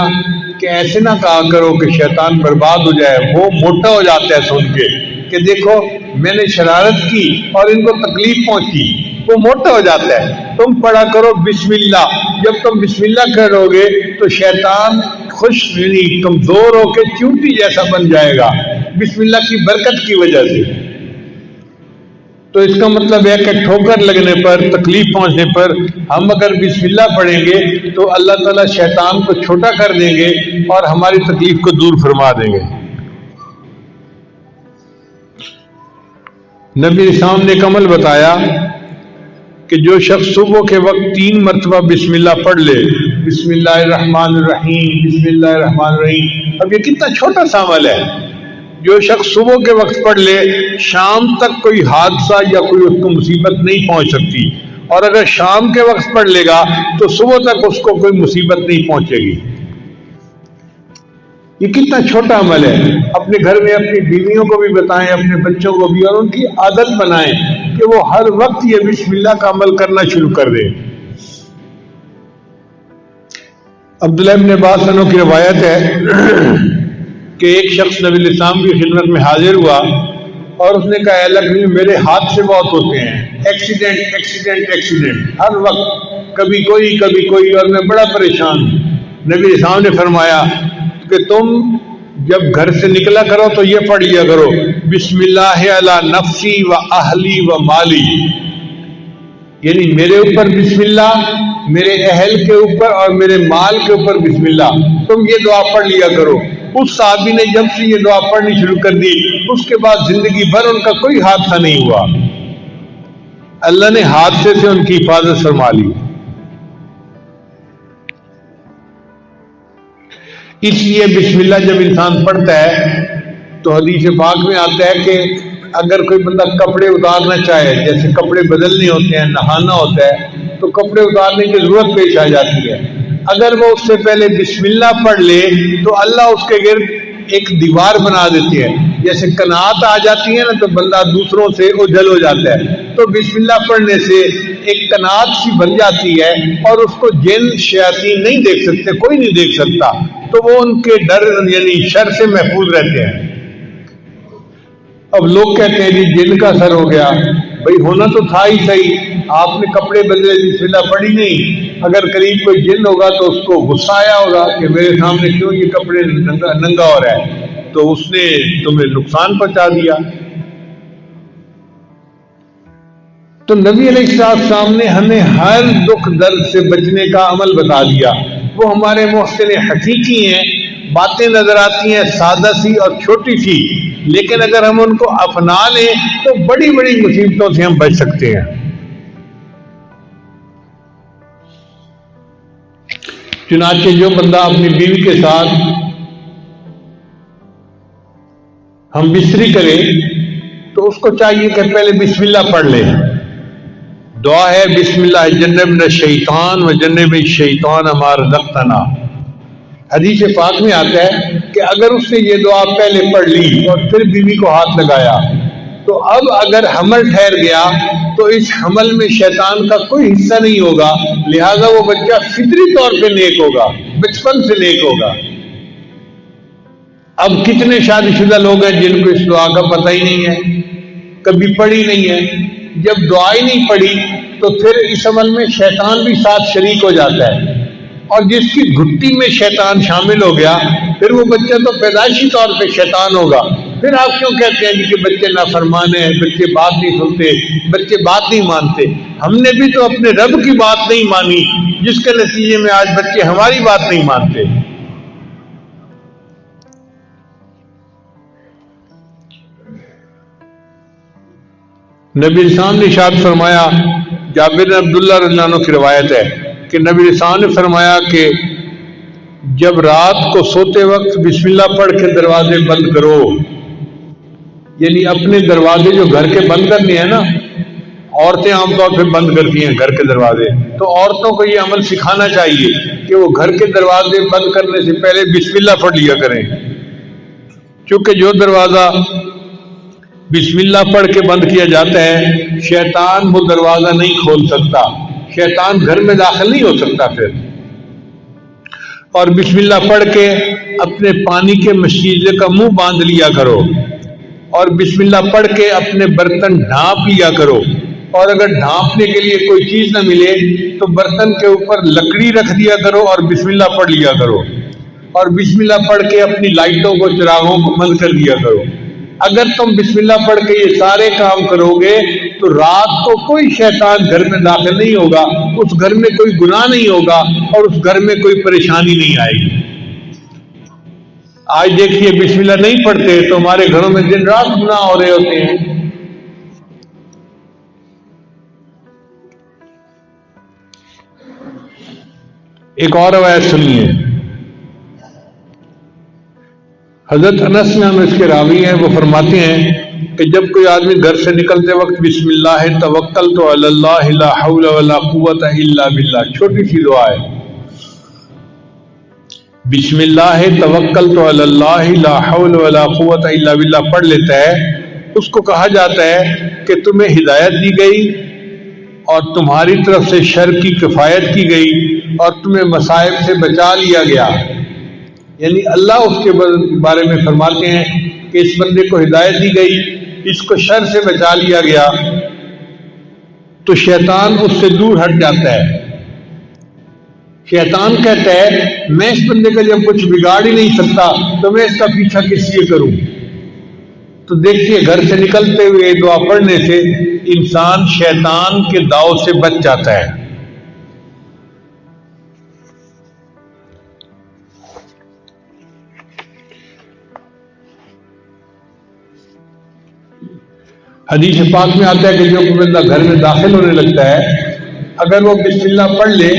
کہ ایسے نہ کہا کرو کہ شیطان برباد ہو جائے، وہ موٹا ہو جاتا ہے سن کے کہ دیکھو میں نے شرارت کی اور ان کو تکلیف پہنچی، وہ موٹا ہو جاتا ہے۔ تم پڑھا کرو بسم اللہ، جب تم بسم اللہ کرو گے تو شیطان خوش یعنی کمزور ہو کے چونٹی جیسا بن جائے گا بسم اللہ کی برکت کی وجہ سے۔ تو اس کا مطلب ہے کہ ٹھوکر لگنے پر، تکلیف پہنچنے پر ہم اگر بسم اللہ پڑھیں گے تو اللہ تعالیٰ شیطان کو چھوٹا کر دیں گے اور ہماری تکلیف کو دور فرما دیں گے۔ نبی اسلام نے ایک عمل بتایا کہ جو شخص صبح کے وقت 3 مرتبہ بسم اللہ پڑھ لے، بسم اللہ الرحمن الرحیم، بسم اللہ الرحمن الرحیم، اب یہ کتنا چھوٹا سا عمل ہے، جو شخص صبح کے وقت پڑھ لے شام تک کوئی حادثہ یا کوئی اس کو مصیبت نہیں پہنچ سکتی، اور اگر شام کے وقت پڑھ لے گا تو صبح تک اس کو کوئی مصیبت نہیں پہنچے گی۔ یہ کتنا چھوٹا عمل ہے۔ اپنے گھر میں اپنی بیویوں کو بھی بتائیں، اپنے بچوں کو بھی، اور ان کی عادت بنائیں کہ وہ ہر وقت یہ بسم اللہ کا عمل کرنا شروع کر دیں۔ عبداللہ ابن عباس عنہ کی روایت ہے کہ ایک شخص نبی علیہ السلام کی خدمت میں حاضر ہوا اور اس نے کہا اے اللہ کے نبی میرے حادثے بہت ہوتے ہیں، ایکسیڈنٹ ہر وقت، کبھی کوئی اور میں بڑا پریشان ہوں۔ نبی علیہ السلام نے فرمایا کہ تم جب گھر سے نکلا کرو تو یہ پڑھ لیا کرو بسم اللہ علی نفسی و اہلی و مالی، یعنی میرے اوپر بسم اللہ، میرے اہل کے اوپر اور میرے مال کے اوپر بسم اللہ، تم یہ دعا پڑھ لیا کرو۔ اس صحابی نے جب سے یہ دعا پڑھنی شروع کر دی اس کے بعد زندگی بھر ان کا کوئی حادثہ نہیں ہوا، اللہ نے حادثے سے ان کی حفاظت فرما لی۔ اس لیے بسم اللہ جب انسان پڑھتا ہے تو حدیث پاک میں آتا ہے کہ اگر کوئی بندہ کپڑے اتارنا چاہے، جیسے کپڑے بدلنے ہوتے ہیں، نہانا ہوتا ہے تو کپڑے اتارنے کی ضرورت پیش آ جاتی ہے، اگر وہ اس سے پہلے بسم اللہ پڑھ لے تو اللہ اس کے گرد ایک دیوار بنا دیتے ہیں، جیسے قناعت آ جاتی ہے نا تو بندہ دوسروں سے اوجھل ہو جاتا ہے، تو بسم اللہ پڑھنے سے ایک قناعت سی بن جاتی ہے اور اس کو جن شیاطین نہیں دیکھ سکتے، کوئی نہیں دیکھ سکتا، تو وہ ان کے ڈر یعنی شر سے محفوظ رہتے ہیں۔ اب لوگ کہتے ہیں جی جن کا اثر ہو گیا، بھئی ہونا تو تھا ہی صحیح، آپ نے کپڑے بدلے بسم اللہ پڑھی نہیں، اگر قریب کوئی جن ہوگا تو اس کو غصہ آیا ہوگا کہ میرے سامنے کیوں یہ کپڑے ننگا ہو رہا ہے، تو اس نے تمہیں نقصان پہنچا دیا۔ تو نبی علیہ السلام نے ہمیں ہر دکھ درد سے بچنے کا عمل بتا دیا، وہ ہمارے محسن حقیقی ہیں، باتیں نظر آتی ہیں سادہ سی اور چھوٹی سی، لیکن اگر ہم ان کو اپنا لیں تو بڑی بڑی مصیبتوں سے ہم بچ سکتے ہیں۔ چنانچہ جو بندہ اپنی بیوی کے ساتھ ہم بستری کرے تو اس کو چاہیے کہ پہلے بسم اللہ پڑھ لے۔ دعا ہے بسم اللہ جنبنا الشیطان و جنب الشیطان ما رزقتنا۔ حدیث پاک میں آتا ہے کہ اگر اس نے یہ دعا پہلے پڑھ لی اور پھر بیوی کو ہاتھ لگایا تو اب اگر حمل ٹھہر گیا تو اس حمل میں شیطان کا کوئی حصہ نہیں ہوگا، لہذا وہ بچہ فطری طور پہ نیک ہوگا، بچپن سے نیک ہوگا۔ اب کتنے شادی شدہ لوگ ہیں جن کو اس دعا کا پتہ ہی نہیں ہے، کبھی پڑھی نہیں ہے، جب دعا ہی نہیں پڑھی تو پھر اس عمل میں شیطان بھی ساتھ شریک ہو جاتا ہے، اور جس کی گھٹی میں شیطان شامل ہو گیا پھر وہ بچہ تو پیدائشی طور پہ شیطان ہوگا۔ پھر آپ کیوں کہتے ہیں کہ بچے نافرمان ہیں، بچے بات نہیں سنتے، بچے بات نہیں مانتے؟ ہم نے بھی تو اپنے رب کی بات نہیں مانی جس کے نتیجے میں آج بچے ہماری بات نہیں مانتے. نبی اسلام نے ارشاد فرمایا، جابر بن عبداللہ رضی اللہ عنہ کی روایت ہے کہ نبی اسلام نے فرمایا کہ جب رات کو سوتے وقت بسم اللہ پڑھ کے دروازے بند کرو، یعنی اپنے دروازے جو گھر کے بند کرنے ہیں نا، عورتیں عام طور پہ بند کرتی ہیں گھر کے دروازے، تو عورتوں کو یہ عمل سکھانا چاہیے کہ وہ گھر کے دروازے بند کرنے سے پہلے بسم اللہ پڑھ لیا کریں، چونکہ جو دروازہ بسم اللہ پڑھ کے بند کیا جاتا ہے شیطان وہ دروازہ نہیں کھول سکتا، شیطان گھر میں داخل نہیں ہو سکتا پھر. اور بسم اللہ پڑھ کے اپنے پانی کے مشیزے کا منہ باندھ لیا کرو، اور بسم اللہ پڑھ کے اپنے برتن ڈھانپ لیا کرو، اور اگر ڈھانپنے کے لیے کوئی چیز نہ ملے تو برتن کے اوپر لکڑی رکھ دیا کرو اور بسم اللہ پڑھ لیا کرو، اور بسم اللہ پڑھ کے اپنی لائٹوں کو چراغوں کو بند کر دیا کرو. اگر تم بسم اللہ پڑھ کے یہ سارے کام کرو گے تو رات کو کوئی شیطان گھر میں داخل نہیں ہوگا، اس گھر میں کوئی گناہ نہیں ہوگا اور اس گھر میں کوئی پریشانی نہیں آئے گی. آج دیکھیے بسم اللہ نہیں پڑھتے تو ہمارے گھروں میں دن رات گناہ ہو رہے ہوتے ہیں. ایک اور روایت سنیے، حضرت انس میں ہم اس کے راوی ہیں، وہ فرماتے ہیں کہ جب کوئی آدمی گھر سے نکلتے وقت بسم اللہ توکلت علی اللہ لا حول ولا قوت الا باللہ، چھوٹی سی دعا ہے، بسم اللہ توکلت علی اللہ لا حول ولا قوت الا باللہ پڑھ لیتا ہے، اس کو کہا جاتا ہے کہ تمہیں ہدایت دی گئی اور تمہاری طرف سے شر کی کفایت کی گئی اور تمہیں مصائب سے بچا لیا گیا. یعنی اللہ اس کے بارے میں فرماتے ہیں کہ اس بندے کو ہدایت دی گئی، اس کو شر سے بچا لیا گیا، تو شیطان اس سے دور ہٹ جاتا ہے. شیطان کہتا ہے میں اس بندے کا جب کچھ بگاڑ ہی نہیں سکتا تو میں اس کا پیچھا کس لیے کروں. تو دیکھیے گھر سے نکلتے ہوئے دعا پڑھنے سے انسان شیطان کے داؤ سے بچ جاتا ہے. حدیث پاک میں آتا ہے کہ جو کوئی بندہ گھر میں داخل ہونے لگتا ہے اگر وہ بسم اللہ پڑھ لے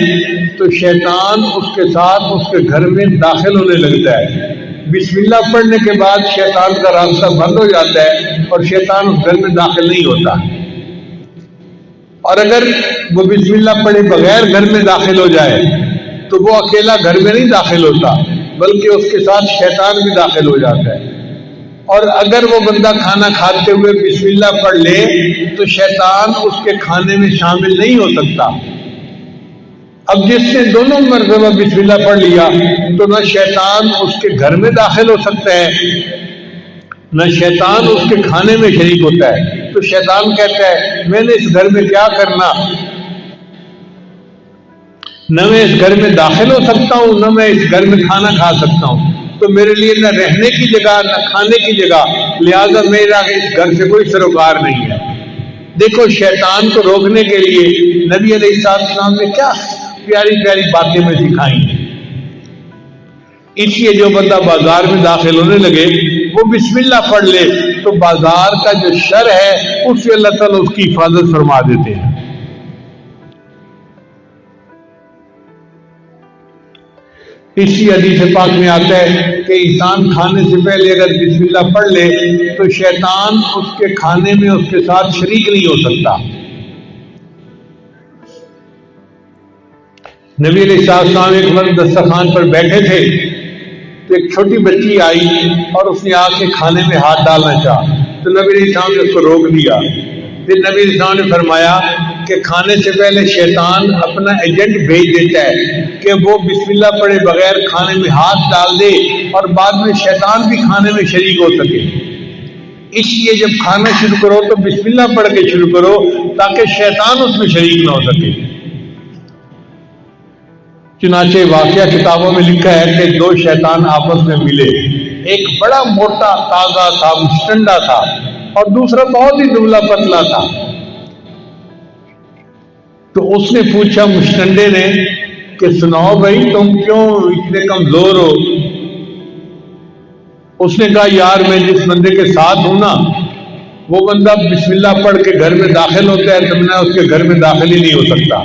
تو شیطان اس کے ساتھ اس کے گھر میں داخل ہونے لگتا ہے. بسم اللہ پڑھنے کے بعد شیطان کا راستہ بند ہو جاتا ہے اور شیطان اس گھر میں داخل نہیں ہوتا. اور اگر وہ بسم اللہ پڑھے بغیر گھر میں داخل ہو جائے تو وہ اکیلا گھر میں نہیں داخل ہوتا بلکہ اس کے ساتھ شیطان بھی داخل ہو جاتا ہے. اور اگر وہ بندہ کھانا کھاتے ہوئے بسم اللہ پڑھ لے تو شیطان اس کے کھانے میں شامل نہیں ہو سکتا. اب جس نے دونوں مرتبہ بسم اللہ پڑھ لیا تو نہ شیطان اس کے گھر میں داخل ہو سکتا ہے نہ شیطان اس کے کھانے میں شریک ہوتا ہے. تو شیطان کہتا ہے میں نے اس گھر میں کیا کرنا، نہ میں اس گھر میں داخل ہو سکتا ہوں نہ میں اس گھر میں کھانا کھا سکتا ہوں، تو میرے لیے نہ رہنے کی جگہ نہ کھانے کی جگہ، لہذا میرا اس گھر سے کوئی سروکار نہیں ہے. دیکھو شیطان کو روکنے کے لیے نبی علیہ السلام نے کیا پیاری پیاری باتیں میں سکھائی ہیں. اس لیے جو بندہ بازار میں داخل ہونے لگے وہ بسم اللہ پڑھ لے تو بازار کا جو شر ہے اس سے اللہ تعالیٰ اس کی حفاظت فرما دیتے ہیں. اسی حدیث پاک میں آتا ہے کہ انسان کھانے سے پہلے اگر بسم اللہ پڑھ لے تو شیطان اس کے کھانے میں اس کے ساتھ شریک نہیں ہو سکتا. نبی علیہ السلام ایک مرد دسترخوان پر بیٹھے تھے تو ایک چھوٹی بچی آئی اور اس نے آ کے کھانے میں ہاتھ ڈالنا چاہا تو نبی علیہ السلام نے اس کو روک دیا. پھر نبی علیہ السلام نے فرمایا کہ کھانے سے پہلے شیطان اپنا ایجنٹ بھیج دیتا ہے کہ وہ بسم اللہ پڑھے بغیر کھانے میں ہاتھ ڈال دے اور بعد میں شیطان بھی کھانے میں شریک ہو سکے. اس لیے جب کھانا شروع کرو تو بسم اللہ پڑھ کے شروع کرو تاکہ شیطان اس میں شریک نہ ہو سکے. چنانچہ واقعہ کتابوں میں لکھا ہے کہ دو شیطان آپس میں ملے، ایک بڑا موٹا تازہ تھا مشٹنڈا تھا اور دوسرا بہت ہی دبلا پتلا تھا. تو اس نے پوچھا مشٹنڈے نے کہ سناؤ بھائی تم کیوں اتنے کمزور ہو؟ اس نے کہا یار میں جس بندے کے ساتھ ہوں نا وہ بندہ بسم اللہ پڑھ کے گھر میں داخل ہوتا ہے تو میں اس کے گھر میں داخل ہی نہیں ہو سکتا،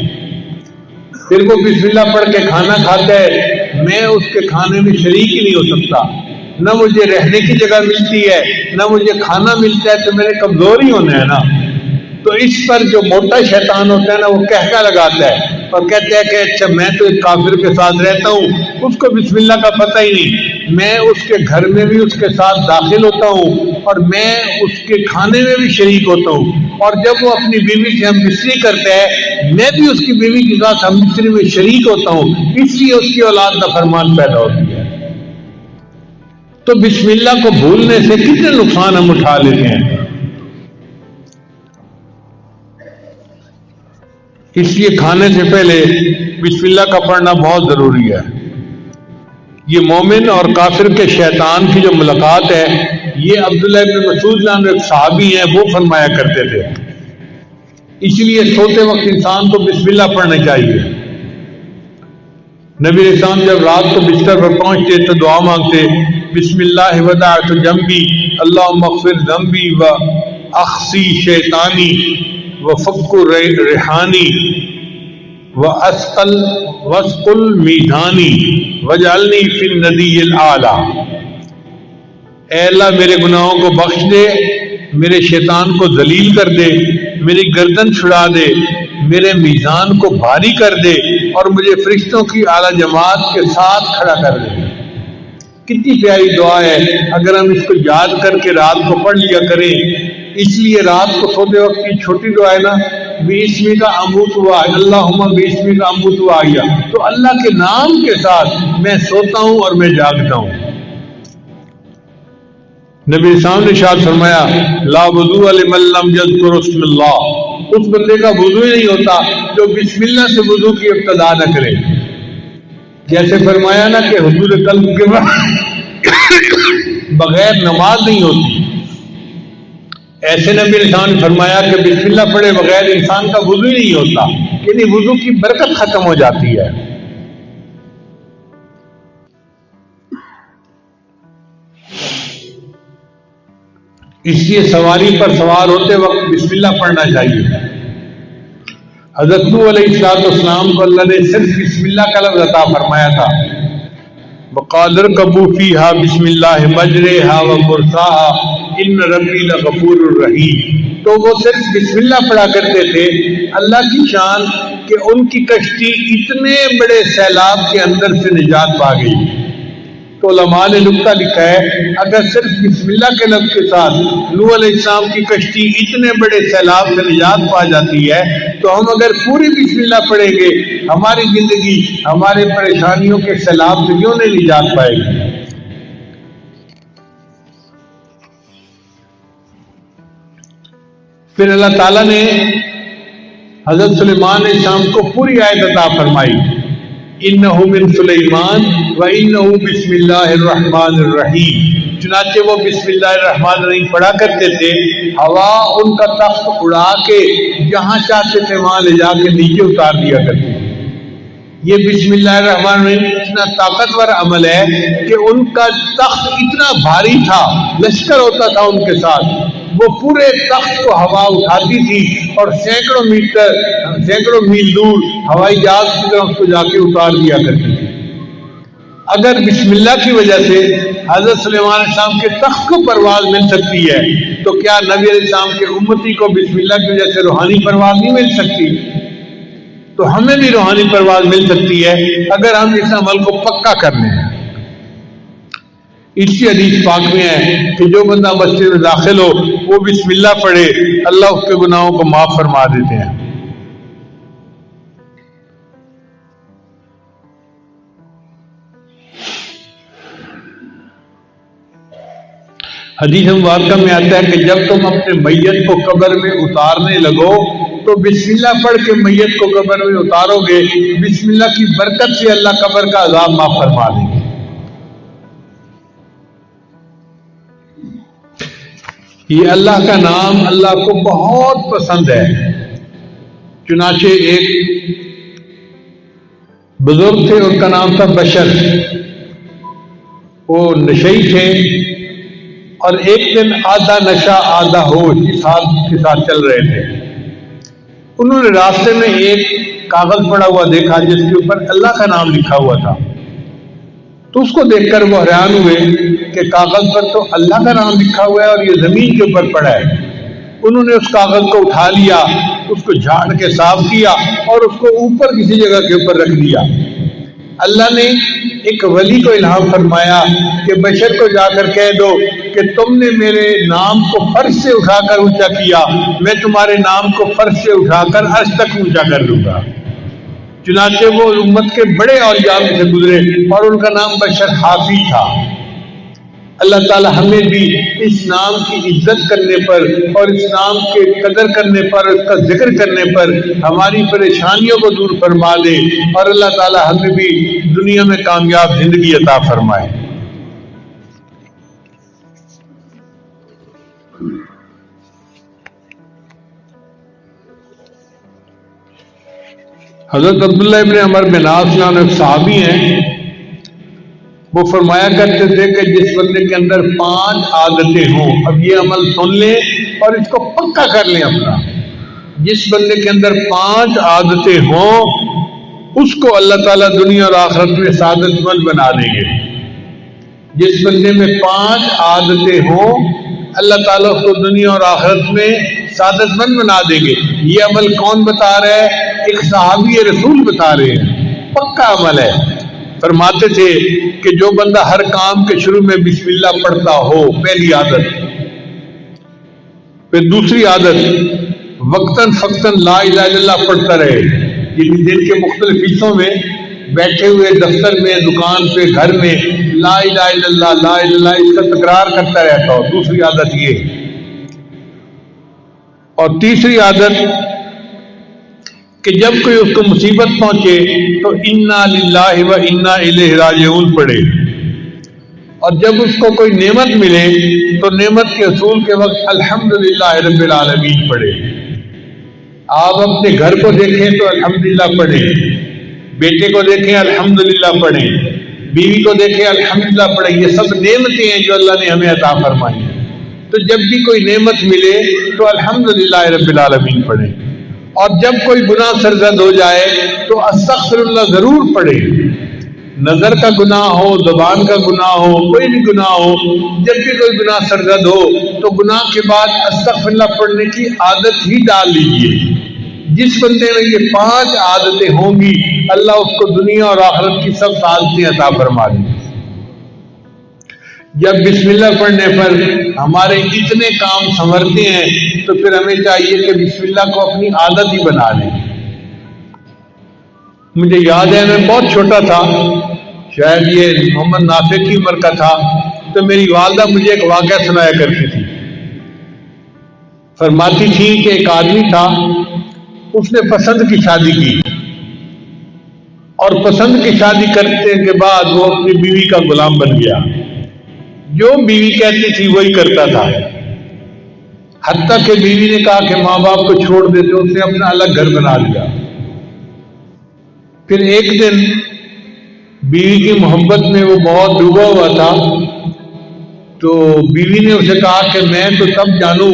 پھر وہ بسم اللہ پڑھ کے کھانا کھاتا ہے میں اس کے کھانے میں شریک ہی نہیں ہو سکتا، نہ مجھے رہنے کی جگہ ملتی ہے نہ مجھے کھانا ملتا ہے، تو میں نے کمزور ہی ہونا ہے نا۔ تو اس پر جو موٹا شیطان ہوتا ہے نا وہ کہکا لگاتا ہے اور کہتا ہے کہ اچھا میں تو ایک کافر کے ساتھ رہتا ہوں، اس کو بسم اللہ کا پتہ ہی نہیں، میں اس کے گھر میں بھی اس کے ساتھ داخل ہوتا ہوں اور میں اس کے کھانے میں بھی شریک ہوتا ہوں، اور جب وہ اپنی بیوی سے ہم مصری کرتا ہے میں بھی اس کی بیوی کے ساتھ ہم مصری میں شریک ہوتا ہوں، اس لیے اس کی اولاد نافرمان پیدا ہوتی ہے۔ تو بسم اللہ کو بھولنے سے کتنے نقصان ہم اٹھا لیتے ہیں۔ اس لیے کھانے سے پہلے بسم اللہ کا پڑھنا بہت ضروری ہے۔ یہ مومن اور کافر کے شیطان کی جو ملاقات ہے یہ عبداللہ بن مسعود نام ایک صحابی ہیں وہ فرمایا کرتے تھے، اس لیے سوتے وقت انسان کو بسم اللہ پڑھنا چاہیے۔ نبی علیہ السلام جب رات کو بستر پر پہنچتے تو دعا مانگتے بسم اللہ وضعت جنبی اللہم اغفر ذنبی و اخسی شیطانی وفک ریحانی واسقل میزانی وجعلنی فی الندی الاعلی۔ اے اللہ میرے گناہوں کو بخش دے، میرے شیطان کو ذلیل کر دے، میری گردن چھڑا دے، میرے میزان کو بھاری کر دے اور مجھے فرشتوں کی اعلیٰ جماعت کے ساتھ کھڑا کر دے۔ کتنی پیاری دعا ہے، اگر ہم اس کو یاد کر کے رات کو پڑھ لیا کریں۔ اس لیے رات کو سوتے وقت کی چھوٹی دعا ہے نا بِاسْمِکَ أَمُوتُ وَأَحْيَا، اللہم بِاسْمِکَ أَمُوتُ وَأَحْيَا، تو اللہ کے نام کے ساتھ میں سوتا ہوں اور میں جاگتا ہوں۔ نبی اسلام نے ارشاد فرمایا لا وضوء لمن لم یذکر اسم اللہ، اس بندے کا وضو ہی نہیں ہوتا جو بسم اللہ سے وضو کی ابتدا نہ کرے۔ جیسے فرمایا نا کہ حضور قلب کے بغیر نماز نہیں ہوتی، ایسے نبی اسلام نے فرمایا کہ بسم اللہ پڑھے بغیر انسان کا وضو ہی نہیں ہوتا، یعنی وضو کی برکت ختم ہو جاتی ہے۔ اس لیے سواری پر سوار ہوتے وقت بسم اللہ پڑھنا چاہیے۔ حضرت نوح علیہ السلام کو اللہ نے صرف بسم اللہ کا لفظ عطا فرمایا تھا، وقال اركبوا فيها بسم الله مجريها ومرساها ان ربي لغفور رحيم، تو وہ صرف بسم اللہ پڑھا کرتے تھے۔ اللہ کی شان کہ ان کی کشتی اتنے بڑے سیلاب کے اندر سے نجات پا گئی۔ تو علماء نے نکتہ لکھا ہے اگر صرف بسم اللہ کے لفظ کے ساتھ نوح علیہ السلام کی کشتی اتنے بڑے سیلاب سے نجات پا جاتی ہے تو ہم اگر پوری بسم اللہ پڑھیں گے ہماری زندگی ہمارے پریشانیوں کے سیلاب سے کیوں نہیں نجات پائے گی۔ پھر اللہ تعالیٰ نے حضرت سلیمان علیہ السلام کو پوری آیت عطا فرمائی انہ من سلیمان و انہ بسم اللہ الرحمن الرحیم، چنانچہ وہ بسم اللہ الرحمن الرحیم پڑھا کرتے تھے، ہوا ان کا تخت اڑا کے جہاں چاہتے تھے وہاں لے جا کے نیچے اتار دیا کرتے تھے۔ یہ بسم اللہ الرحمن الرحیم اتنا طاقتور عمل ہے کہ ان کا تخت اتنا بھاری تھا، لشکر ہوتا تھا ان کے ساتھ، وہ پورے تخت کو ہوا اٹھاتی تھی اور سینکڑوں میل دور ہوائی جہاز کی طرف کو جا کے اتار دیا کرتی تھی۔ اگر بسم اللہ کی وجہ سے حضرت سلیمان علیہ السلام کے تخت کو پرواز مل سکتی ہے تو کیا نبی علیہ السلام کے امتی کو بسم اللہ کی وجہ سے روحانی پرواز نہیں مل سکتی؟ تو ہمیں بھی روحانی پرواز مل سکتی ہے اگر ہم اس عمل کو پکا کر لیں۔ اسی حدیث پاک میں ہے کہ جو بندہ مسجد میں داخل ہو وہ بسم اللہ پڑھے، اللہ اس کے گناہوں کو معاف فرما دیتے ہیں۔ حدیث مبارکہ میں آتا ہے کہ جب تم اپنے میت کو قبر میں اتارنے لگو تو بسم اللہ پڑھ کے میت کو قبر میں اتارو گے، بسم اللہ کی برکت سے اللہ قبر کا عذاب معاف فرما دیں گے۔ یہ اللہ کا نام اللہ کو بہت پسند ہے، چنانچہ ایک بزرگ تھے، ان کا نام تھا بشر، وہ نشئی تھے، اور ایک دن آدھا نشہ آدھا ہوش اس حالت کے ساتھ چل رہے تھے۔ انہوں نے راستے میں ایک کاغذ پڑا ہوا دیکھا جس کے اوپر اللہ کا نام لکھا ہوا تھا، تو اس کو دیکھ کر وہ حیران ہوئے کہ کاغذ پر تو اللہ کا نام لکھا ہوا ہے اور یہ زمین کے اوپر پڑا ہے۔ انہوں نے اس کاغذ کو اٹھا لیا، اس کو جھاڑ کے صاف کیا اور اس کو اوپر کسی جگہ کے اوپر رکھ دیا۔ اللہ نے ایک ولی کو الہام فرمایا کہ بشر کو جا کر کہہ دو کہ تم نے میرے نام کو فرش سے اٹھا کر اونچا کیا، میں تمہارے نام کو فرش سے اٹھا کر عرش تک اونچا کر دوں گا۔ چنانچہ وہ امت کے بڑے اولیاء میں سے گزرے اور ان کا نام بشر حافی تھا۔ اللہ تعالی ہمیں بھی اس نام کی عزت کرنے پر اور اس نام کے قدر کرنے پر، اس کا ذکر کرنے پر ہماری پریشانیوں کو دور فرما دے، اور اللہ تعالی ہمیں بھی دنیا میں کامیاب زندگی عطا فرمائے۔ حضرت عبداللہ ابن عمر بن عاص ایک صحابی ہیں، وہ فرمایا کرتے تھے کہ جس بندے کے اندر 5 عادتیں ہوں، اب یہ عمل سن لیں اور اس کو پکا کر لیں اپنا، جس بندے کے اندر 5 عادتیں ہوں اس کو اللہ تعالیٰ دنیا اور آخرت میں سعادت مند بنا دیں گے۔ جس بندے میں 5 عادتیں ہوں اللہ تعالیٰ اس کو دنیا اور آخرت میں سعادت مند بنا دیں گے۔ یہ عمل کون بتا رہا ہے؟ ایک صحابی رسول بتا رہے ہیں، پکا عمل ہے۔ فرماتے تھے کہ جو بندہ ہر کام کے شروع میں بسم اللہ پڑھتا ہو، پہلی عادت۔ پھر دوسری عادت، وقتاً فقتاً لا الہ الا اللہ پڑھتا رہے، یعنی دن کے مختلف حصوں میں بیٹھے ہوئے، دفتر میں، دکان پہ، گھر میں لا الہ الا اللہ لا الہ الا اللہ اس کا تکرار کرتا رہتا ہو، دوسری عادت یہ۔ اور تیسری عادت کہ جب کوئی اس کو مصیبت پہنچے تو انا للہ و انا الیہ راجعون پڑھے، اور جب اس کو کوئی نعمت ملے تو نعمت کے حصول کے وقت الحمدللہ رب العالمین پڑھے۔ آپ اپنے گھر کو دیکھیں تو الحمدللہ پڑھیں، بیٹے کو دیکھیں الحمدللہ پڑھیں، بیوی کو دیکھیں الحمدللہ پڑھیں، یہ سب نعمتیں ہیں جو اللہ نے ہمیں عطا فرمائی ہیں۔ تو جب بھی کوئی نعمت ملے تو الحمدللہ رب العالمین پڑھیں، اور جب کوئی گناہ سرزد ہو جائے تو استغفر اللہ ضرور پڑھے۔ نظر کا گناہ ہو، زبان کا گناہ ہو، کوئی بھی گناہ ہو، جب بھی کوئی گناہ سرزد ہو تو گناہ کے بعد استغفر اللہ پڑھنے کی عادت ہی ڈال لیجیے۔ جس بندے میں یہ 5 عادتیں ہوں گی اللہ اس کو دنیا اور آخرت کی سب سعادتیں عطا فرما دیں۔ جب بسم اللہ پڑھنے پر ہمارے اتنے کام سنورتے ہیں تو پھر ہمیں چاہیے کہ بسم اللہ کو اپنی عادت ہی بنا لیں۔ مجھے یاد ہے میں بہت چھوٹا تھا، شاید یہ محمد نافع کی عمر کا تھا، تو میری والدہ مجھے ایک واقعہ سنایا کرتی تھی۔ فرماتی تھی کہ ایک آدمی تھا، اس نے پسند کی شادی کی، اور پسند کی شادی کرنے کے بعد وہ اپنی بیوی کا غلام بن گیا، جو بیوی کہتی تھی وہی کرتا تھا، حتیٰ کہ بیوی نے کہا کہ ماں باپ کو چھوڑ دیتے، اس نے اپنا الگ گھر بنا لیا۔ پھر ایک دن بیوی کی محبت میں وہ بہت ڈوبا ہوا تھا، تو بیوی نے اسے کہا کہ میں تو تب جانوں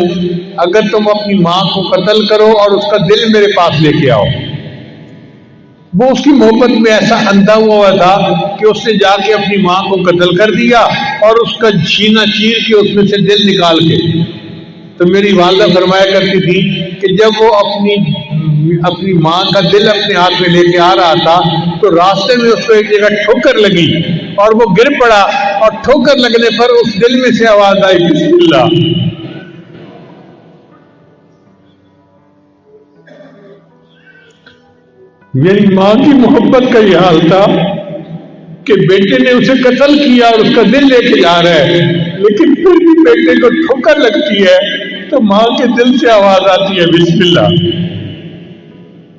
اگر تم اپنی ماں کو قتل کرو اور اس کا دل میرے پاس لے کے آؤ۔ وہ اس کی محبت میں ایسا اندھا ہوا تھا کہ اس نے جا کے اپنی ماں کو قتل کر دیا اور اس کا سینہ چیر کے اس میں سے دل نکال کے۔ تو میری والدہ فرمایا کرتی تھی کہ جب وہ اپنی ماں کا دل اپنے ہاتھ میں لے کے آ رہا تھا تو راستے میں اس کو ایک جگہ ٹھوکر لگی اور وہ گر پڑا، اور ٹھوکر لگنے پر اس دل میں سے آواز آئی بسم اللہ۔ میری ماں کی محبت کا یہ حال تھا کہ بیٹے نے اسے قتل کیا اور اس کا دل لے کے جا رہا ہے، لیکن پھر بھی بیٹے کو ٹھوکر لگتی ہے تو ماں کے دل سے آواز آتی ہے بسم اللہ۔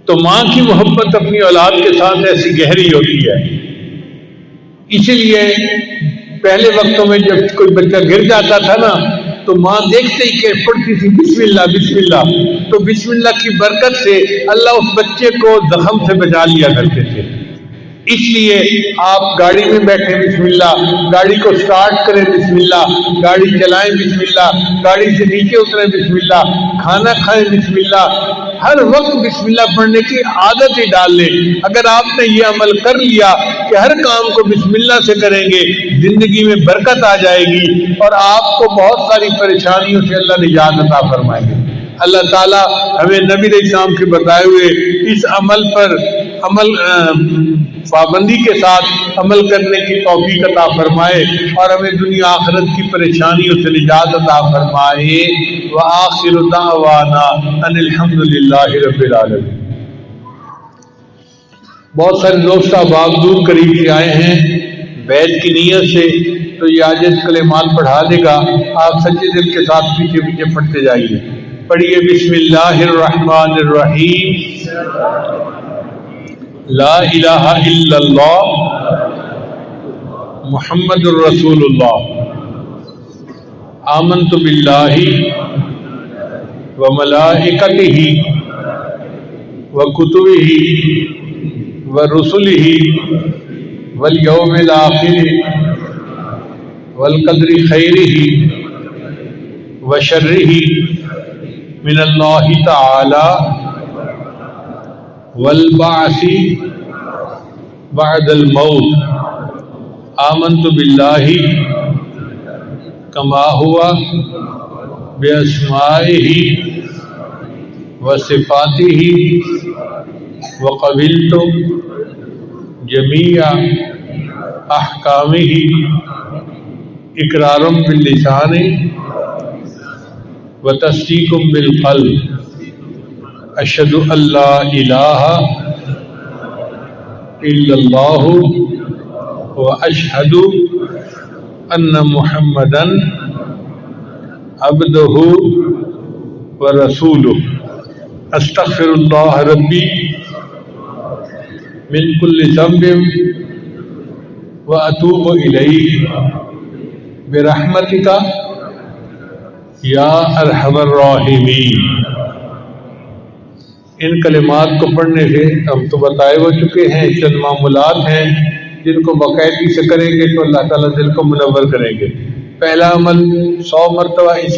تو ماں کی محبت اپنی اولاد کے ساتھ ایسی گہری ہوتی ہے۔ اسی لیے پہلے وقتوں میں جب کوئی بچہ گر جاتا تھا نا تو ماں دیکھتے ہی کہ پڑھتی تھی بسم اللہ بسم اللہ، تو بسم اللہ کی برکت سے اللہ اس بچے کو زخم سے بچا لیا کرتے تھے۔ اس لیے آپ گاڑی میں بیٹھیں بسم اللہ، گاڑی کو سٹارٹ کریں بسم اللہ، گاڑی چلائیں بسم اللہ، گاڑی سے نیچے اتریں بسم اللہ، کھانا کھائیں بسم اللہ، ہر وقت بسم اللہ پڑھنے کی عادت ہی ڈال لیں۔ اگر آپ نے یہ عمل کر لیا کہ ہر کام کو بسم اللہ سے کریں گے، زندگی میں برکت آ جائے گی اور آپ کو بہت ساری پریشانیوں سے اللہ نجات عطا فرمائیں گے۔ اللہ تعالیٰ ہمیں نبی علیہ السلام کے بتائے ہوئے اس عمل پر پابندی کے ساتھ عمل کرنے کی توفیق عطا فرمائے اور ہمیں دنیا آخرت کی پریشانیوں سے نجات عطا فرمائے۔ وآخر دعوانا ان الحمد للہ رب العالمین۔ بہت سارے دوست احباب دور قریب سے آئے ہیں بیت کی نیت سے، تو یہ عاجز کلمات پڑھا دے گا، آپ سچے دل کے ساتھ پیچھے پیچھے پڑھتے جائیے۔ پڑھیے بسم اللہ الرحمن الرحیم۔ لا الہ الا اللہ محمد الرسول اللہ، آمنت باللہ وملائکتہ وکتبہ ورسلہ والیوم الآخر والقدر خیرہ وشرہ من اللہ تعالی والبعث بعد الموت، آمنت باللہ کما ہوا باسمائہ وصفاتہ وقبلت جمیع احکامہ اقرار باللسان وتصدیق بالقلب، اشہد ان لا الہ الا اللہ واشہد ان محمدا عبدہ ورسولہ، استغفر اللہ ربی من کل ذنب واتوب الیہ برحمتک یا ارحم الراحمین۔ ان کلمات کو پڑھنے سے ہم تو بتائے ہو چکے ہیں، چند معمولات ہیں جن کو باقاعدگی سے کریں گے تو اللہ تعالیٰ دل کو منور کریں گے۔ پہلا عمل 100 مرتبہ